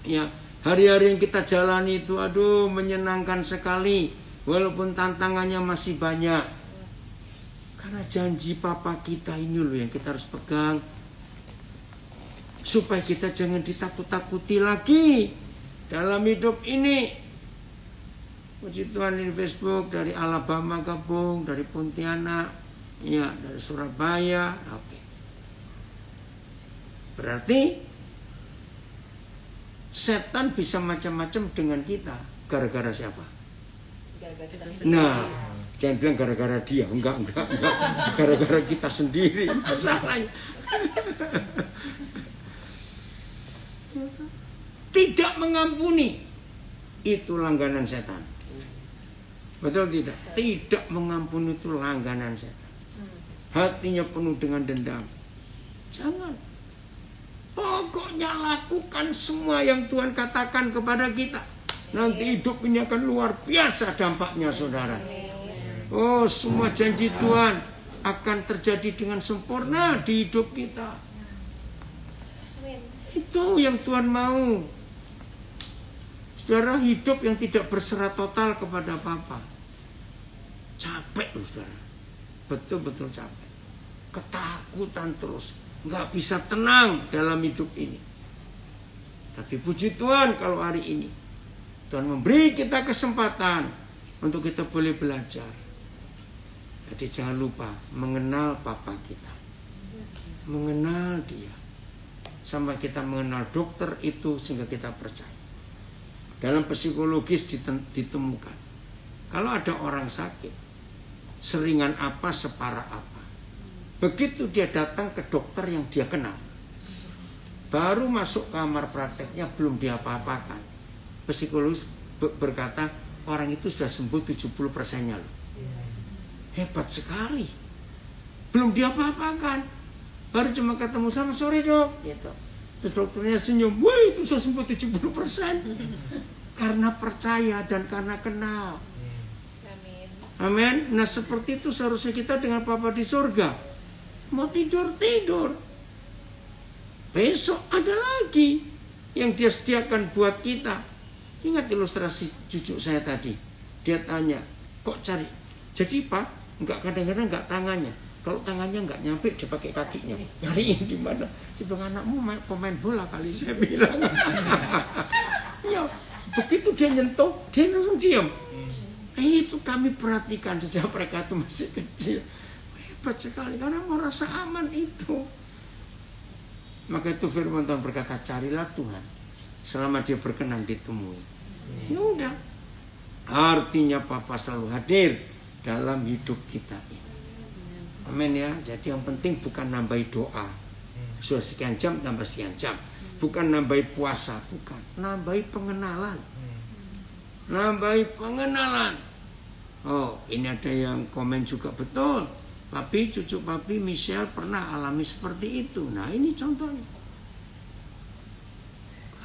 Ya, hari-hari yang kita jalani itu, aduh, menyenangkan sekali, walaupun tantangannya masih banyak. Karena janji Papa kita ini loh yang kita harus pegang, supaya kita jangan ditakut-takuti lagi dalam hidup ini. Puji Tuhan, ini Facebook dari Alabama gabung, dari Pontianak, ya, dari Surabaya. Oke. Berarti setan bisa macam-macam dengan kita. Gara-gara siapa? Gara-gara kita Nah, jangan bilang gara-gara dia, enggak. Gara-gara kita sendiri masalahnya. Tidak mengampuni, itu langganan setan. Betul tidak? Tidak mengampuni itu langganan setan. Hatinya penuh dengan dendam. Jangan. Pokoknya lakukan semua yang Tuhan katakan kepada kita. Nanti hidup ini akan luar biasa dampaknya, saudara. Oh, semua janji Tuhan akan terjadi dengan sempurna di hidup kita. Itu yang Tuhan mau. Saudara, hidup yang tidak berserah total kepada apa-apa. Capek loh, saudara. Betul-betul capek. Ketakutan terus. Nggak bisa tenang dalam hidup ini. Tapi puji Tuhan kalau hari ini Tuhan memberi kita kesempatan untuk kita boleh belajar. Jadi jangan lupa mengenal Papa kita. Mengenal dia. Sama kita mengenal dokter itu sehingga kita percaya. Dalam psikologis ditemukan. Kalau ada orang sakit, seringan apa, separah apa. Begitu dia datang ke dokter yang dia kenal, baru masuk kamar prakteknya belum dia apa-apakan, psikologis berkata orang itu sudah sembuh 70%-nya loh. Hebat sekali. Belum dia apa-apakan, baru cuma ketemu sama sore dok gitu. Terus dokternya senyum, wah itu sudah sembuh 70%. Karena percaya dan karena kenal. Amin. Nah seperti itu seharusnya kita dengan Papa di surga. Mau tidur. Besok ada lagi yang dia sediakan buat kita. Ingat ilustrasi cucu saya tadi. Dia tanya, kok cari? Jadi Pak, kadang-kadang enggak tangannya. Kalau tangannya enggak nyampe, dia pakai kakinya. Nyariin di mana? Saya bilang, anakmu pemain bola kali, saya bilang. Ya, begitu dia nyentuh, dia langsung diam. Itu kami perhatikan sejak mereka itu masih kecil. Hebat sekali karena merasa aman itu. Maka itu firman Tuhan berkata, carilah Tuhan selama dia berkenan ditemui. Ya udah. Artinya Papa selalu hadir dalam hidup kita ini. Amin ya. Jadi yang penting bukan nambahi doa. Sudah sekian jam tambah sekian jam. Bukan nambahi puasa, bukan. Nambahi pengenalan. Nambahi pengenalan. Oh, ini ada yang komen juga betul. Papi, cucu Papi Michelle pernah alami seperti itu. Nah, ini contohnya.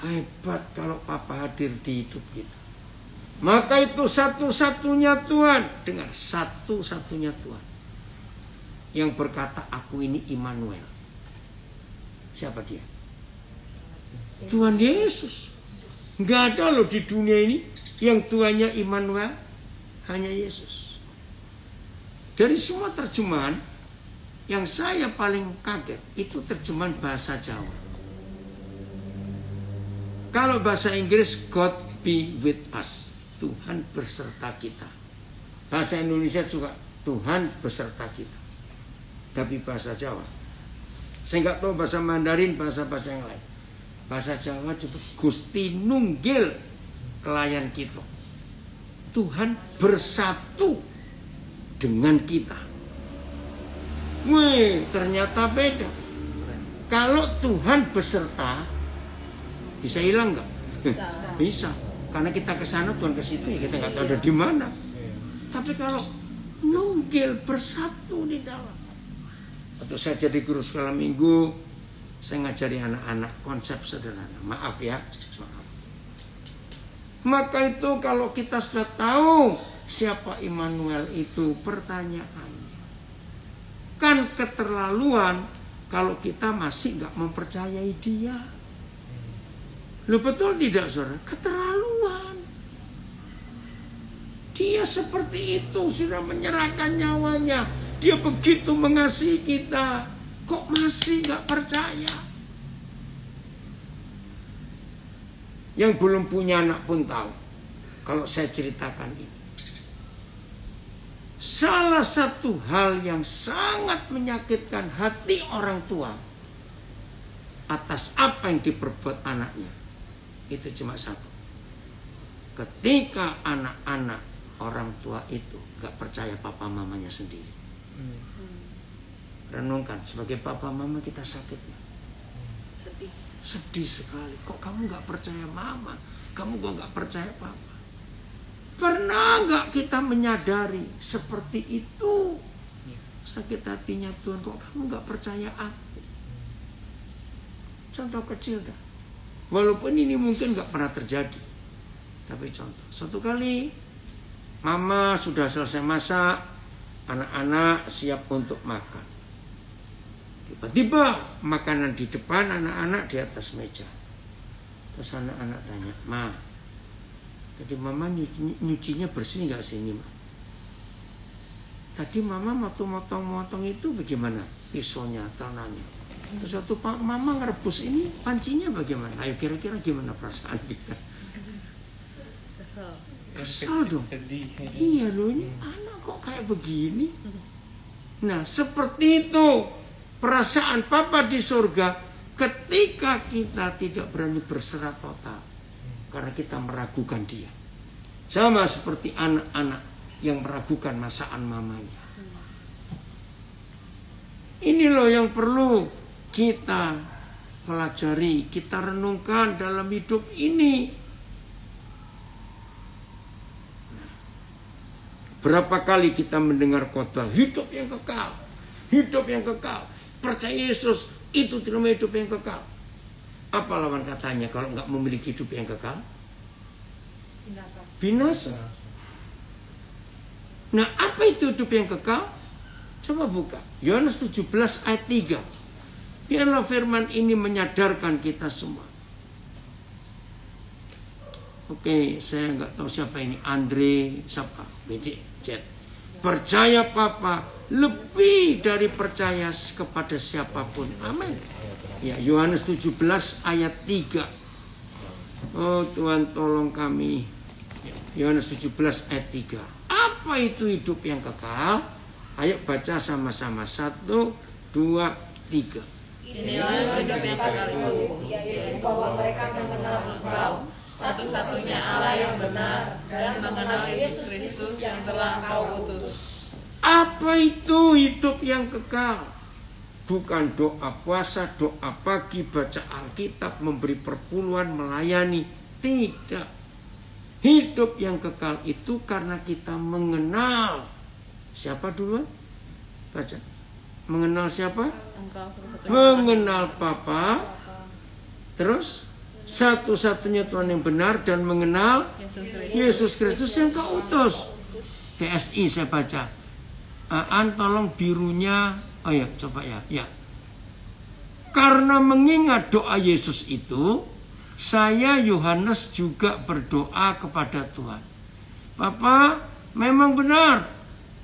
Hebat kalau Papa hadir di hidup kita. Maka itu satu-satunya Tuhan. Dengar, satu-satunya Tuhan yang berkata, aku ini Immanuel. Siapa dia? Tuhan Yesus. Enggak ada loh di dunia ini yang Tuhannya Immanuel, hanya Yesus. Dari semua terjemahan, yang saya paling kaget itu terjemahan bahasa Jawa. Kalau bahasa Inggris, God be with us. Tuhan beserta kita. Bahasa Indonesia juga, Tuhan beserta kita. Tapi bahasa Jawa, saya nggak tahu bahasa Mandarin, bahasa-bahasa yang lain. Bahasa Jawa juga Gusti nunggil kelayan kita. Tuhan bersatu dengan kita. Wih, ternyata beda. Kalau Tuhan beserta, bisa hilang nggak? Bisa. Karena kita ke sana, Tuhan ke situ, ya kita nggak tahu ada di mana. Tapi kalau nunggil bersatu di dalam. Waktu saya jadi guru sekolah minggu, saya ngajari anak-anak konsep sederhana. Maaf ya, maaf. Maka itu kalau kita sudah tahu siapa Immanuel itu, pertanyaannya kan keterlaluan kalau kita masih nggak mempercayai dia. Loh, betul tidak saudara? Keterlaluan. Dia seperti itu sudah menyerahkan nyawanya. Dia begitu mengasihi kita. Kok masih nggak percaya? Yang belum punya anak pun tahu kalau saya ceritakan ini. Salah satu hal yang sangat menyakitkan hati orang tua atas apa yang diperbuat anaknya, itu cuma satu. Ketika anak-anak orang tua itu gak percaya papa mamanya sendiri? Renungkan, sebagai papa mama kita sakit. Sedih sekali. Kok kamu gak percaya mama? Kamu kok gak percaya papa? Pernah gak kita menyadari seperti itu? Sakit hatinya Tuhan, kok kamu gak percaya aku? Contoh kecil dah. Walaupun ini mungkin gak pernah terjadi, tapi contoh. Suatu kali mama sudah selesai masak, anak-anak siap untuk makan. Tiba-tiba makanan di depan, anak-anak di atas meja. Terus anak-anak tanya, Ma, tadi mama nyucinya bersih gak sini, Ma? Tadi mama motong-motong itu bagaimana? Pisaunya, tangannya. Terus waktu mama ngerebus ini pancinya bagaimana? Ayo kira-kira gimana perasaan kita? Kesal dong. Iya loh, ini anak kok kayak begini. Nah seperti itu perasaan Papa di surga ketika kita tidak berani berserah total karena kita meragukan dia. Sama seperti anak-anak yang meragukan masakan mamanya. Ini loh yang perlu kita pelajari, kita renungkan dalam hidup ini. Berapa kali kita mendengar khotbah hidup yang kekal, hidup yang kekal, percaya Yesus itu terima hidup yang kekal. Apa lawan katanya kalau nggak memiliki hidup yang kekal? Binasa. Nah, apa itu hidup yang kekal? Coba buka Yohanes 17 ayat 3. Biarlah firman ini menyadarkan kita semua. Oke, saya nggak tahu siapa ini, Andre, siapa? BD, percaya Papa lebih dari percaya kepada siapapun. Amin. Ya, Yohanes 17 ayat 3. Oh Tuhan tolong kami. Yohanes 17 ayat 3. Apa itu hidup yang kekal? Ayo baca sama-sama. 1, 2, 3. Inilah hidup yang kekal itu, yaitu bahwa mereka mengenal Engkau, satu-satunya Allah yang benar, dan mengenal Yesus Kristus yang telah Engkau utus. Apa itu hidup yang kekal? Bukan doa puasa, doa pagi, baca Alkitab, memberi perpuluhan, melayani. Tidak. Hidup yang kekal itu karena kita mengenal. Siapa duluan? Baca. Mengenal siapa? Engkau satu-satunya Mengenal Papa. Terus satu-satunya Tuhan yang benar dan mengenal Yesus Kristus yang Kau utus. TSI saya baca. An tolong birunya. Oh ya, coba ya. Ya. Karena mengingat doa Yesus itu, saya Yohanes juga berdoa kepada Tuhan. Papa, memang benar.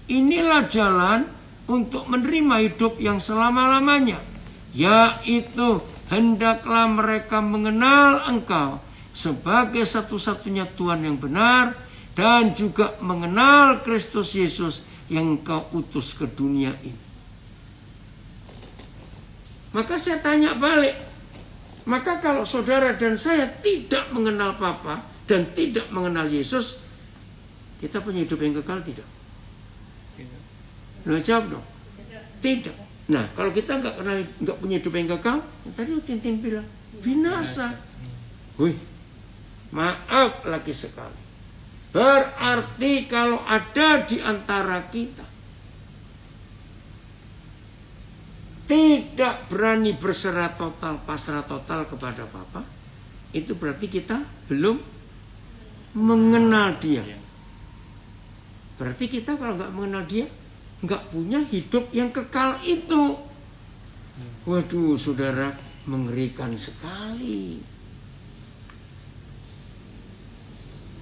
Inilah jalan untuk menerima hidup yang selama-lamanya, yaitu hendaklah mereka mengenal Engkau sebagai satu-satunya Tuhan yang benar dan juga mengenal Kristus Yesus yang Engkau utus ke dunia ini. Maka saya tanya balik, maka kalau saudara dan saya tidak mengenal Papa dan tidak mengenal Yesus, kita punya hidup yang kekal tidak? Lo jawab dong. Tidak. Nah, kalau kita nggak punya hidup yang kekal, tadi Tintin bilang binasa. Wih, maaf lagi sekali. Berarti kalau ada di antara kita tidak berani berserah total, pasrah total kepada Bapa, itu berarti kita belum mengenal Dia. Berarti kita kalau nggak mengenal Dia, nggak punya hidup yang kekal itu. Waduh, saudara, mengerikan sekali.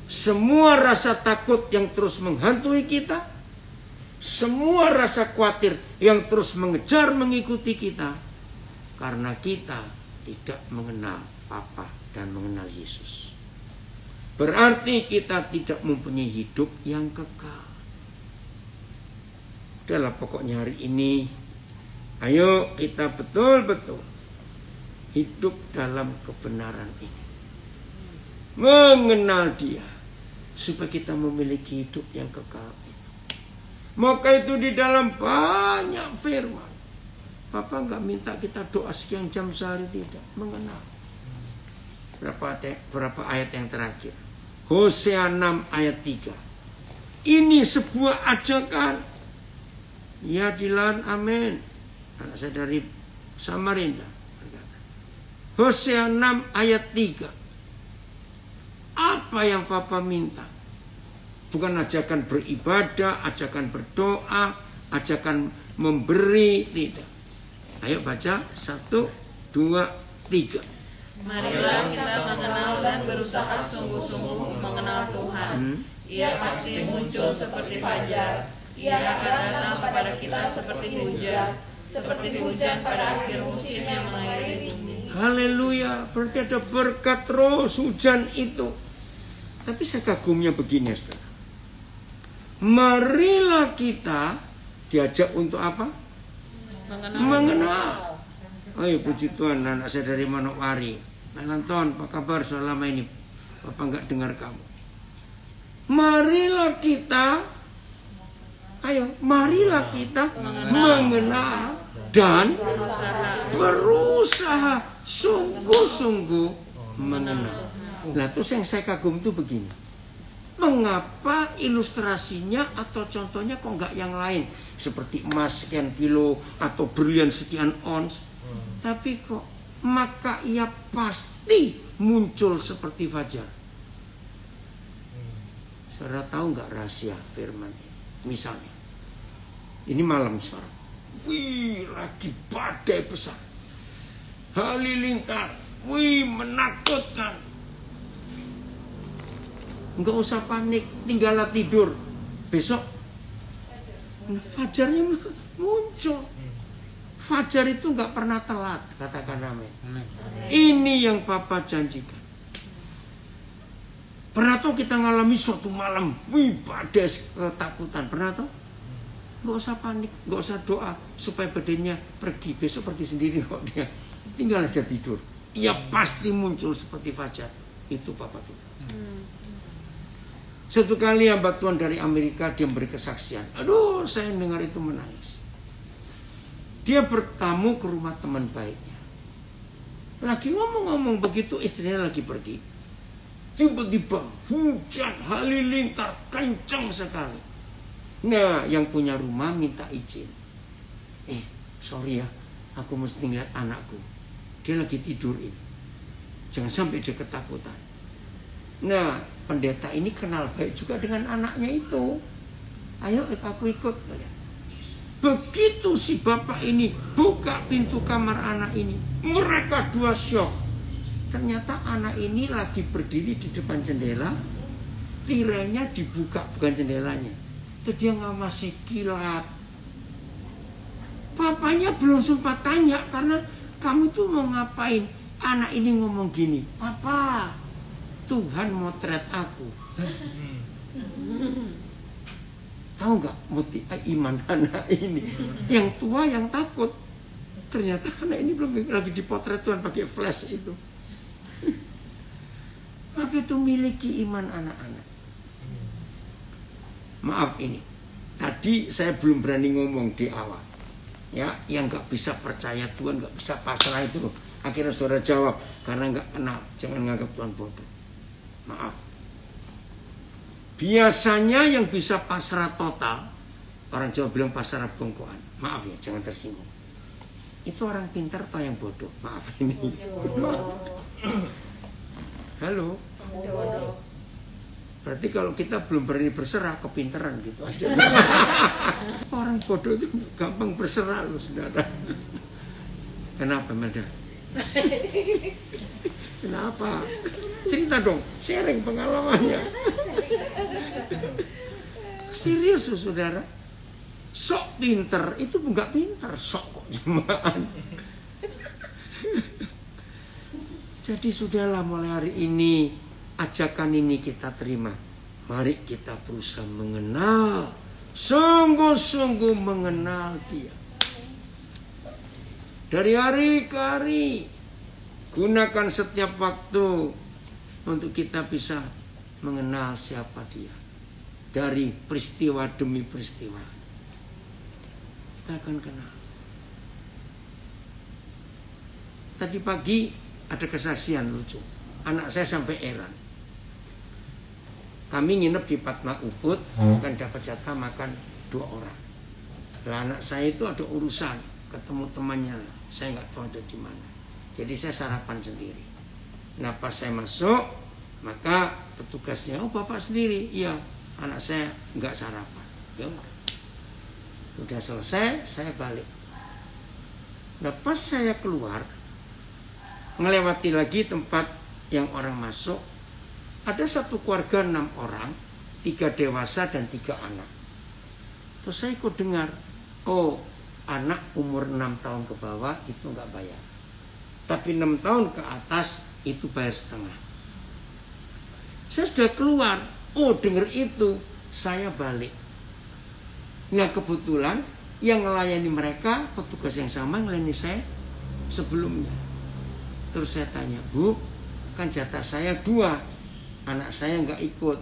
Semua rasa takut yang terus menghantui kita, semua rasa khawatir yang terus mengejar mengikuti kita, karena kita tidak mengenal Bapa dan mengenal Yesus. Berarti kita tidak mempunyai hidup yang kekal. Adalah pokoknya hari ini, ayo kita betul-betul hidup dalam kebenaran ini, mengenal Dia, supaya kita memiliki hidup yang kekal. Maka itu di dalam banyak firman. Papa nggak minta kita doa sekian jam sehari, tidak. Mengenal. Berapa ayat yang terakhir? Hosea 6 ayat 3. Ini sebuah ajakan. Ya Dilan, amin. Anak saya dari Samarinda. Hosea 6 ayat 3. Apa yang Papa minta? Bukan ajakan beribadah, ajakan berdoa, ajakan memberi, tidak. Ayo baca 1, 2, 3. Marilah kita mengenal dan berusaha sungguh-sungguh mengenal Tuhan. Ia pasti muncul seperti fajar. Ia akan datang kepada kita seperti hujan pada akhir musim yang mengairi bumi. Haleluya, berarti ada berkat terus hujan itu. Tapi saya kagumnya begini, saudara. Marilah kita diajak untuk apa? Mengenal. Ayo puji Tuhan, anak saya dari Manokwari. Anton, apa kabar selama ini? Bapak enggak dengar kamu. Marilah kita mengenal dan berusaha sungguh-sungguh mengenal. Nah, terus yang saya kagum itu begini. Mengapa ilustrasinya atau contohnya kok enggak yang lain? Seperti emas sekian kilo atau berlian sekian ons. Tapi kok maka ia pasti muncul seperti fajar. Saudara tahu enggak rahasia firman ini? Misalnya, ini malam sekarang. Wih, lagi badai besar. Halilintar. Wih, menakutkan. Enggak usah panik, tinggallah tidur. Besok fajarnya muncul. Fajar itu enggak pernah telat, katakan amin. Ini yang Papa janjikan. Pernah tahu kita ngalami suatu malam, wih, badai ketakutan. Pernah tahu? Enggak usah panik, enggak usah doa supaya badannya pergi. Besok pergi sendiri kok dia. Tinggal aja tidur. Ia pasti muncul seperti fajar. Itu Papa kita. Satu kali hamba Tuhan dari Amerika, dia memberi kesaksian. Aduh, saya dengar itu menangis. Dia bertamu ke rumah teman baiknya. Lagi ngomong-ngomong begitu, istrinya lagi pergi. Tiba-tiba hujan halilintar kencang sekali. Nah, yang punya rumah minta izin. Sorry ya, aku mesti ngeliat anakku. Dia lagi tidur ini. Jangan sampai dia ketakutan. Nah, pendeta ini kenal baik juga dengan anaknya itu. Ayo aku ikut. Begitu si bapak ini buka pintu kamar anak ini, mereka dua syok. Ternyata anak ini lagi berdiri di depan jendela, tirainya dibuka, bukan jendelanya. Terus dia ngamasi kilat. Papanya belum sempat tanya, karena kamu tuh mau ngapain? Anak ini ngomong gini, Papa, Tuhan motret aku. Tahu nggak motif iman anak ini? Yang tua yang takut. Ternyata anak ini belum lagi dipotret Tuhan pakai flash itu. Maka itu miliki iman anak-anak. Maaf ini, tadi saya belum berani ngomong di awal. Ya, yang nggak bisa percaya Tuhan, nggak bisa pasrah itu. Akhirnya saudara jawab, karena nggak kenal, jangan nganggap Tuhan bodoh. Maaf. Biasanya yang bisa pasrah total, orang Jawa bilang pasrah bongkoan. Maaf ya, jangan tersinggung. Itu orang pintar atau yang bodoh? Maaf ini. Halo. Berarti kalau kita belum berani berserah, kepintaran gitu aja. Orang bodoh itu gampang berserah loh, saudara. Kenapa, Melda? Kenapa? Cerita dong, sharing pengalamannya. Serius loh, saudara. Sok pinter, itu enggak pinter, sok kok jemaat. Jadi sudahlah, mulai hari ini ajakan ini kita terima. Mari kita berusaha mengenal, sungguh-sungguh mengenal Dia. Dari hari ke hari, gunakan setiap waktu untuk kita bisa mengenal siapa dia dari peristiwa demi peristiwa, kita akan kenal. Tadi pagi ada kesaksian lucu. Anak saya sampai heran. Kami nginep di Fatma Ubud, kan dapat jatah makan 2 orang. Lah anak saya itu ada urusan, ketemu temannya, saya nggak tahu ada di mana. Jadi saya sarapan sendiri. Nah pas saya masuk, maka petugasnya, oh bapak sendiri, iya, anak saya nggak sarapan. Ya udah selesai, saya balik. Nah pas saya keluar, melewati lagi tempat yang orang masuk, ada satu keluarga 6 orang, 3 dewasa dan 3 anak. Terus saya ikut dengar, oh anak umur 6 tahun ke bawah itu nggak bayar, tapi 6 tahun ke atas itu bayar setengah. Saya sudah keluar, oh dengar itu, saya balik. Nah kebetulan yang melayani mereka petugas yang sama melayani saya sebelumnya. Terus saya tanya, Bu, kan jatah saya 2, anak saya nggak ikut,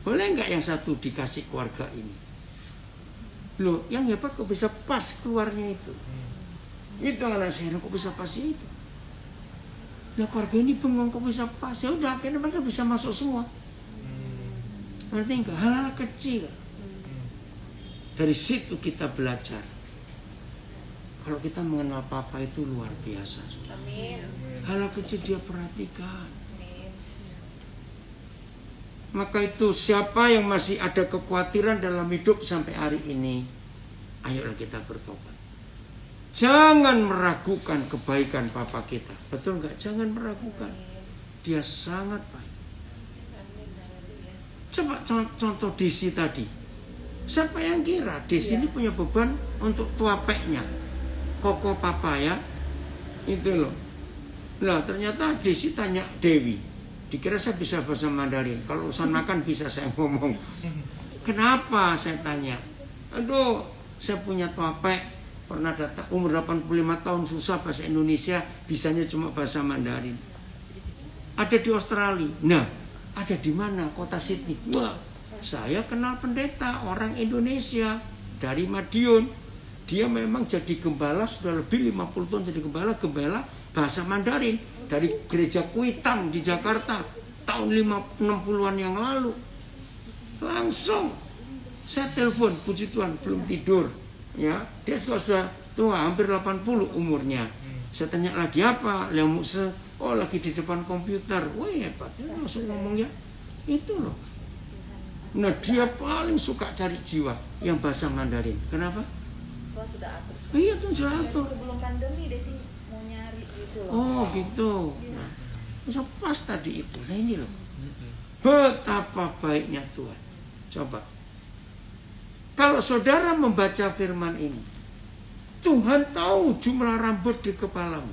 boleh nggak yang satu dikasih keluarga ini? Loh, yang hebat kok bisa pas keluarnya itu. Itu anak saya, kok bisa pas itu? Nah keluarga ini bengong, kok bisa pas? Ya udah, akhirnya mereka bisa masuk semua. Ngerti nggak? Hal-hal kecil. Dari situ kita belajar. Kalau kita mengenal Papa itu luar biasa. Amin. Hal kecil dia perhatikan. Amin. Maka itu siapa yang masih ada kekhawatiran dalam hidup sampai hari ini, ayolah kita bertobat. Jangan meragukan kebaikan Papa kita. Betul nggak? Jangan meragukan. Dia sangat baik. Coba contoh Desi tadi. Siapa yang kira Desi ini punya beban untuk tuapeknya, koko papaya itu loh. Nah ternyata Desi tanya Dewi, dikira saya bisa bahasa Mandarin. Kalau urusan makan bisa saya ngomong. Kenapa saya tanya? Aduh, saya punya tuapek, pernah datang umur 85 tahun susah bahasa Indonesia, bisanya cuma bahasa Mandarin. Ada di Australia. Nah, ada di mana? Kota Sydney. Wah, saya kenal pendeta orang Indonesia dari Madiun. Dia memang jadi gembala sudah lebih 50 tahun jadi gembala bahasa Mandarin dari gereja Kuitang di Jakarta tahun 60-an yang lalu. Langsung saya telepon, puji Tuhan belum tidur ya. Dia sudah tua, hampir 80 umurnya. Saya tanya lagi apa? Oh lagi di depan komputer. Wah hebat, dia langsung ngomongnya itu loh. Nah dia paling suka cari jiwa yang bahasa Mandarin. Kenapa? Tuhan sudah atur. Iya Tuhan sudah atur. Sebelum pandemi Desi mau nyari gitu loh. Oh gitu. Nah, bisa pas tadi itu. Nah ini loh. Betapa baiknya Tuhan. Coba. Kalau saudara membaca firman ini, Tuhan tahu jumlah rambut di kepalamu.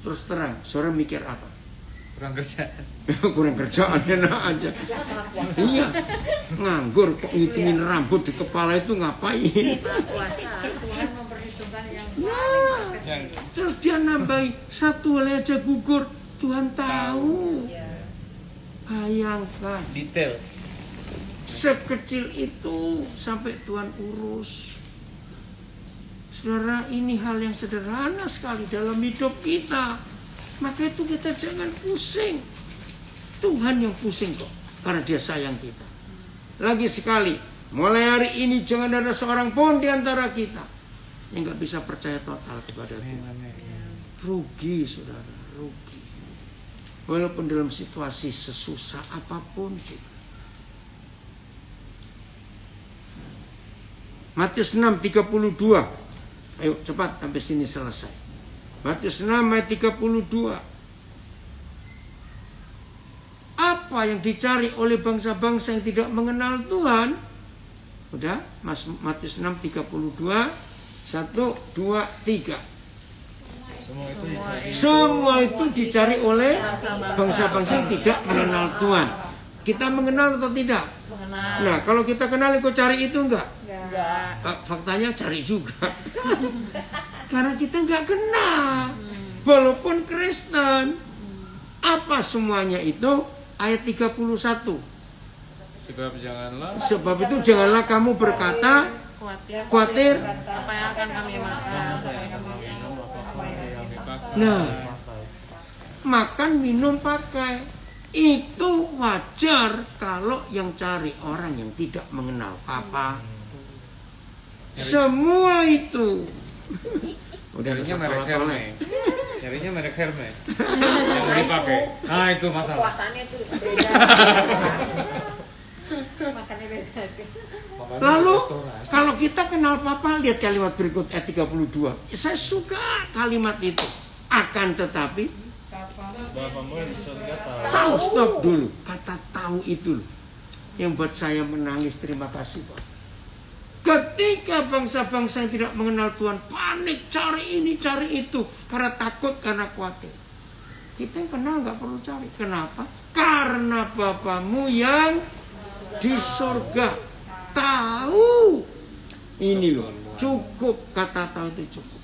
Terus terang, saudara mikir apa? Kurang kerjaan. Kurang kerjaan enak aja. Iya, nganggur kok ngitungin rambut di kepala itu ngapain? Puasa. Tuhan memperhitungkan yang Nah, terus dia nambahi 1 helai aja gugur, Tuhan tahu. Ya. Bayangkan, Detail. sekecil itu sampai Tuhan urus. Saudara, ini hal yang sederhana sekali dalam hidup kita. Maka itu kita jangan pusing. Tuhan yang pusing kok, karena dia sayang kita. Lagi sekali, mulai hari ini jangan ada seorang pun di antara kita yang gak bisa percaya total kepada Tuhan. Rugi saudara, rugi. Walaupun dalam situasi sesusah apapun juga. Matius 6:32. Ayo cepat sampai sini selesai. Matius 6 ayat 32. Apa yang dicari oleh bangsa-bangsa yang tidak mengenal Tuhan? Udah, Matius 6:32. 1, 2, 3. Semua itu dicari oleh bangsa-bangsa yang tidak mengenal Tuhan. Kita mengenal atau tidak? Mengenal. Nah, kalau kita kenal ikut cari itu enggak? Enggak. Faktanya cari juga. Karena kita enggak kenal. Walaupun Kristen. Apa semuanya itu ayat 31. Sebab itu janganlah kamu berkata khawatir. apa yang akan kami makan. Nah, makan, minum, pakai itu wajar kalau yang cari orang yang tidak mengenal Papa. Semua itu udah Nyarinya merek tolak-tolak. Hermes. Nyarinya merek Hermes. Yang dipakai. Nah, itu masalah. Puasannya itu beda. Makannya beda. Lalu kalau kita kenal Papa, lihat kalimat berikut ayat 32. Saya suka kalimat itu. Akan tetapi Bapamu yang di surga tahu, stop dulu. Kata tahu itu loh yang buat saya menangis. Terima kasih Pak. Ketika bangsa-bangsa yang tidak mengenal Tuhan panik cari ini cari itu karena takut, karena khawatir. Kita yang kenal nggak perlu cari. Kenapa? Karena Bapamu yang di surga tahu. Ini loh, cukup. Kata tahu itu cukup.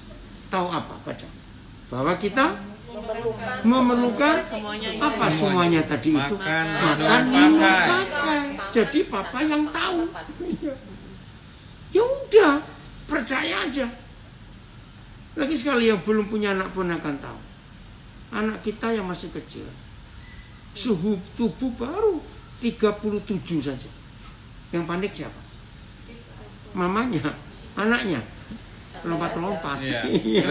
Tahu apa? Baca. Bahwa kita memerlukan apa semuanya tadi itu? Makan, minum, pakai. Jadi Papa yang tahu. Ya udah, percaya aja. Lagi sekali yang belum punya anak pun akan tahu. Anak kita yang masih kecil, suhu tubuh baru 37 saja. Yang panik siapa? Mamanya, anaknya. Lompat-lompat. Iya,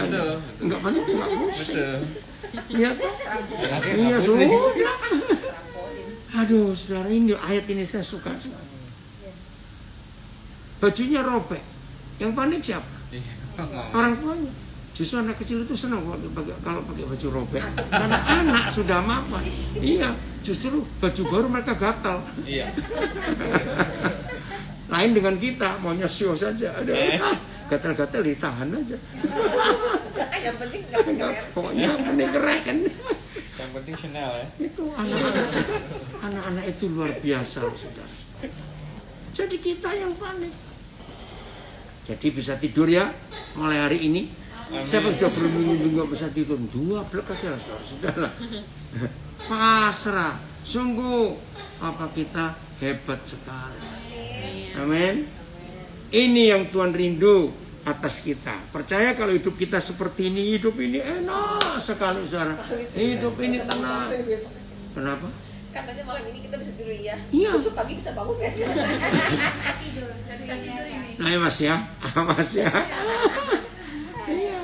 betul. Enggak panik, enggak pusing. Betul. Iya toh? Iya sudah. Aduh, saudara, ini ayat ini saya suka sekali. Bajunya robek. Yang panik siapa? Orang tuanya. Justru anak kecil itu senang kalau pakai baju robek. Karena anak sudah mapan. Iya, justru baju baru mereka gatal. Iya. Lain dengan kita, maunya show saja. Aduh, gatal-gatal ditahan aja. Yang penting Pokoknya yang penting keren. Yang penting Chanel ya. Itu anak-anak itu luar biasa, saudara. Jadi kita yang panik. Jadi bisa tidur ya mulai hari ini. Siapa sudah berminggu nggak bisa tidur? 2 blok aja lah, saudara. Pasrah. Sungguh Papa kita hebat sekali. Amin. Ini yang Tuhan rindu atas kita. Percaya kalau hidup kita seperti ini, hidup ini enak sekali, saudara. Hidup ini tenang. Kenapa? Katanya malam ini kita bisa tidur ya. Iya. Besok pagi bisa bangun ya. Nah ya Mas ya, Mas ya. Iya.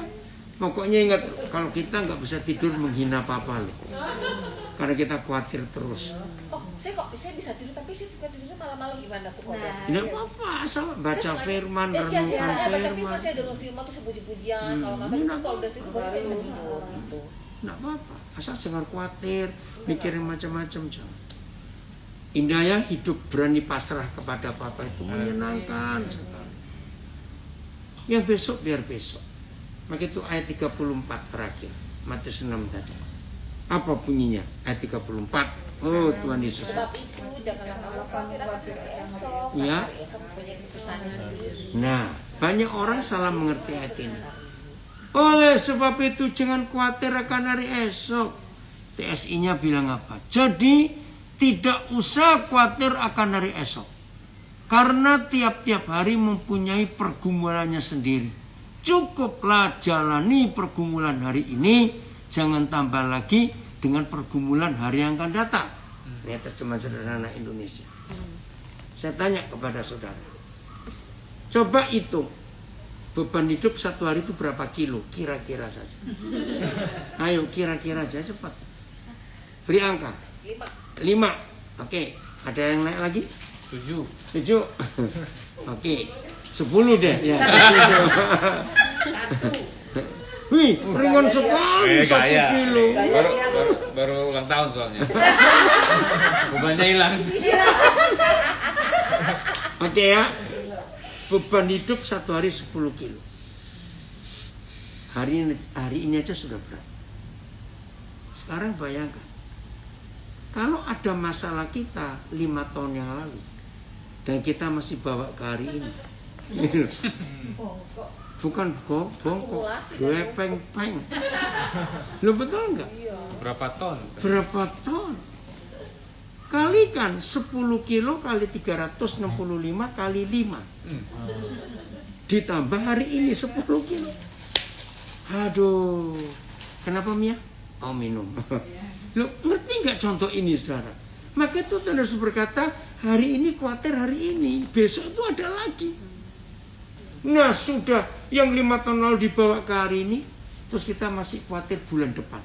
Pokoknya ingat, kalau kita nggak bisa tidur menghina Papa loh. Karena kita khawatir terus. Oh, saya bisa tidur tapi saya suka tidurnya malam-malam gimana tuh kok? Tidak apa-apa, asal baca firman, Iya, renungkan saya baca firman, firman. saya dengar firman tuh puji-pujian. Kalau nggak tahu kalau udah tidur baru saya bisa tidur gitu. Nggak apa-apa, asal jangan khawatir, mikirin macam-macam jangan. Indah ya hidup berani pasrah kepada Papa itu menyenangkan sekali. Yang besok biar besok. Maka itu ayat 34 terakhir, Matius 6 tadi. Apa bunyinya? Ayat 34. Oh Tuhan Yesus. Sebab itu janganlah kamu khawatir esok. Ya. Hari esok punya kesusahannya sendiri. Nah, banyak orang salah mengerti ayat ini. Oleh sebab itu jangan khawatir akan hari esok. TSI-nya bilang apa? Jadi tidak usah khawatir akan hari esok. Karena tiap-tiap hari mempunyai pergumulannya sendiri. Cukuplah jalani pergumulan hari ini, jangan tambah lagi dengan pergumulan hari yang akan datang. Ini terjemahan sederhana Indonesia. Saya tanya kepada saudara, coba hitung beban hidup satu hari itu berapa kilo? Kira-kira saja. Ayo kira-kira aja cepat. Beri angka. 5. Oke. Ada yang naik lagi? 7. Oke. 10 deh. Ya. 1. Wih, ringan sekali 1 kilo. Baru ulang tahun soalnya. Bebannya hilang. Oke ya. Beban hidup satu hari 10 kilo. Hari ini aja sudah berat. Sekarang bayangkan, kalau ada masalah kita 5 tahun yang lalu dan kita masih bawa ke hari ini, bukan bongkok, peng-peng. Lo betul nggak? Berapa ton? Berapa ton? Kalikan 10 kilo kali 365 kali 5. Ditambah hari ini 10 kilo. Aduh, kenapa Mia? Oh minum. Loh, ngerti nggak contoh ini saudara? Maka itu Tuhan Yesus berkata, hari ini khawatir hari ini, besok itu ada lagi. Nah sudah, yang 5 tahun lalu dibawa ke hari ini, terus kita masih khawatir bulan depan.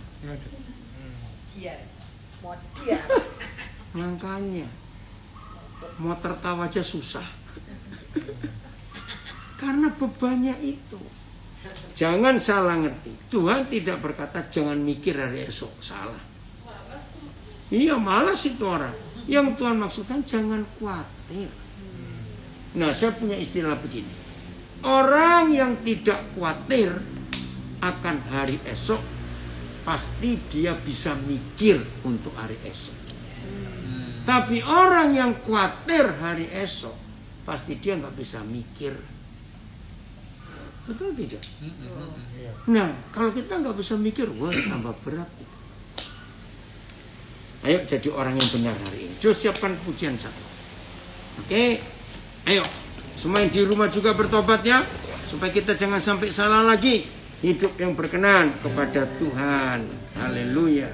Makanya, mau tertawa aja susah. Karena bebannya itu. Jangan salah ngerti. Tuhan tidak berkata jangan mikir hari esok. Salah. Iya, malas itu orang. Yang Tuhan maksudkan jangan khawatir. Nah, saya punya istilah begini. Orang yang tidak khawatir akan hari esok, pasti dia bisa mikir untuk hari esok. Tapi orang yang khawatir hari esok, pasti dia nggak bisa mikir. Betul tidak? Nah, kalau kita nggak bisa mikir, wah tambah berat. Ayo jadi orang yang benar hari ini. Coba siapkan pujian satu. Oke, ayo. Semua yang di rumah juga bertobat ya. Supaya kita jangan sampai salah lagi. Hidup yang berkenan kepada Tuhan. Haleluya.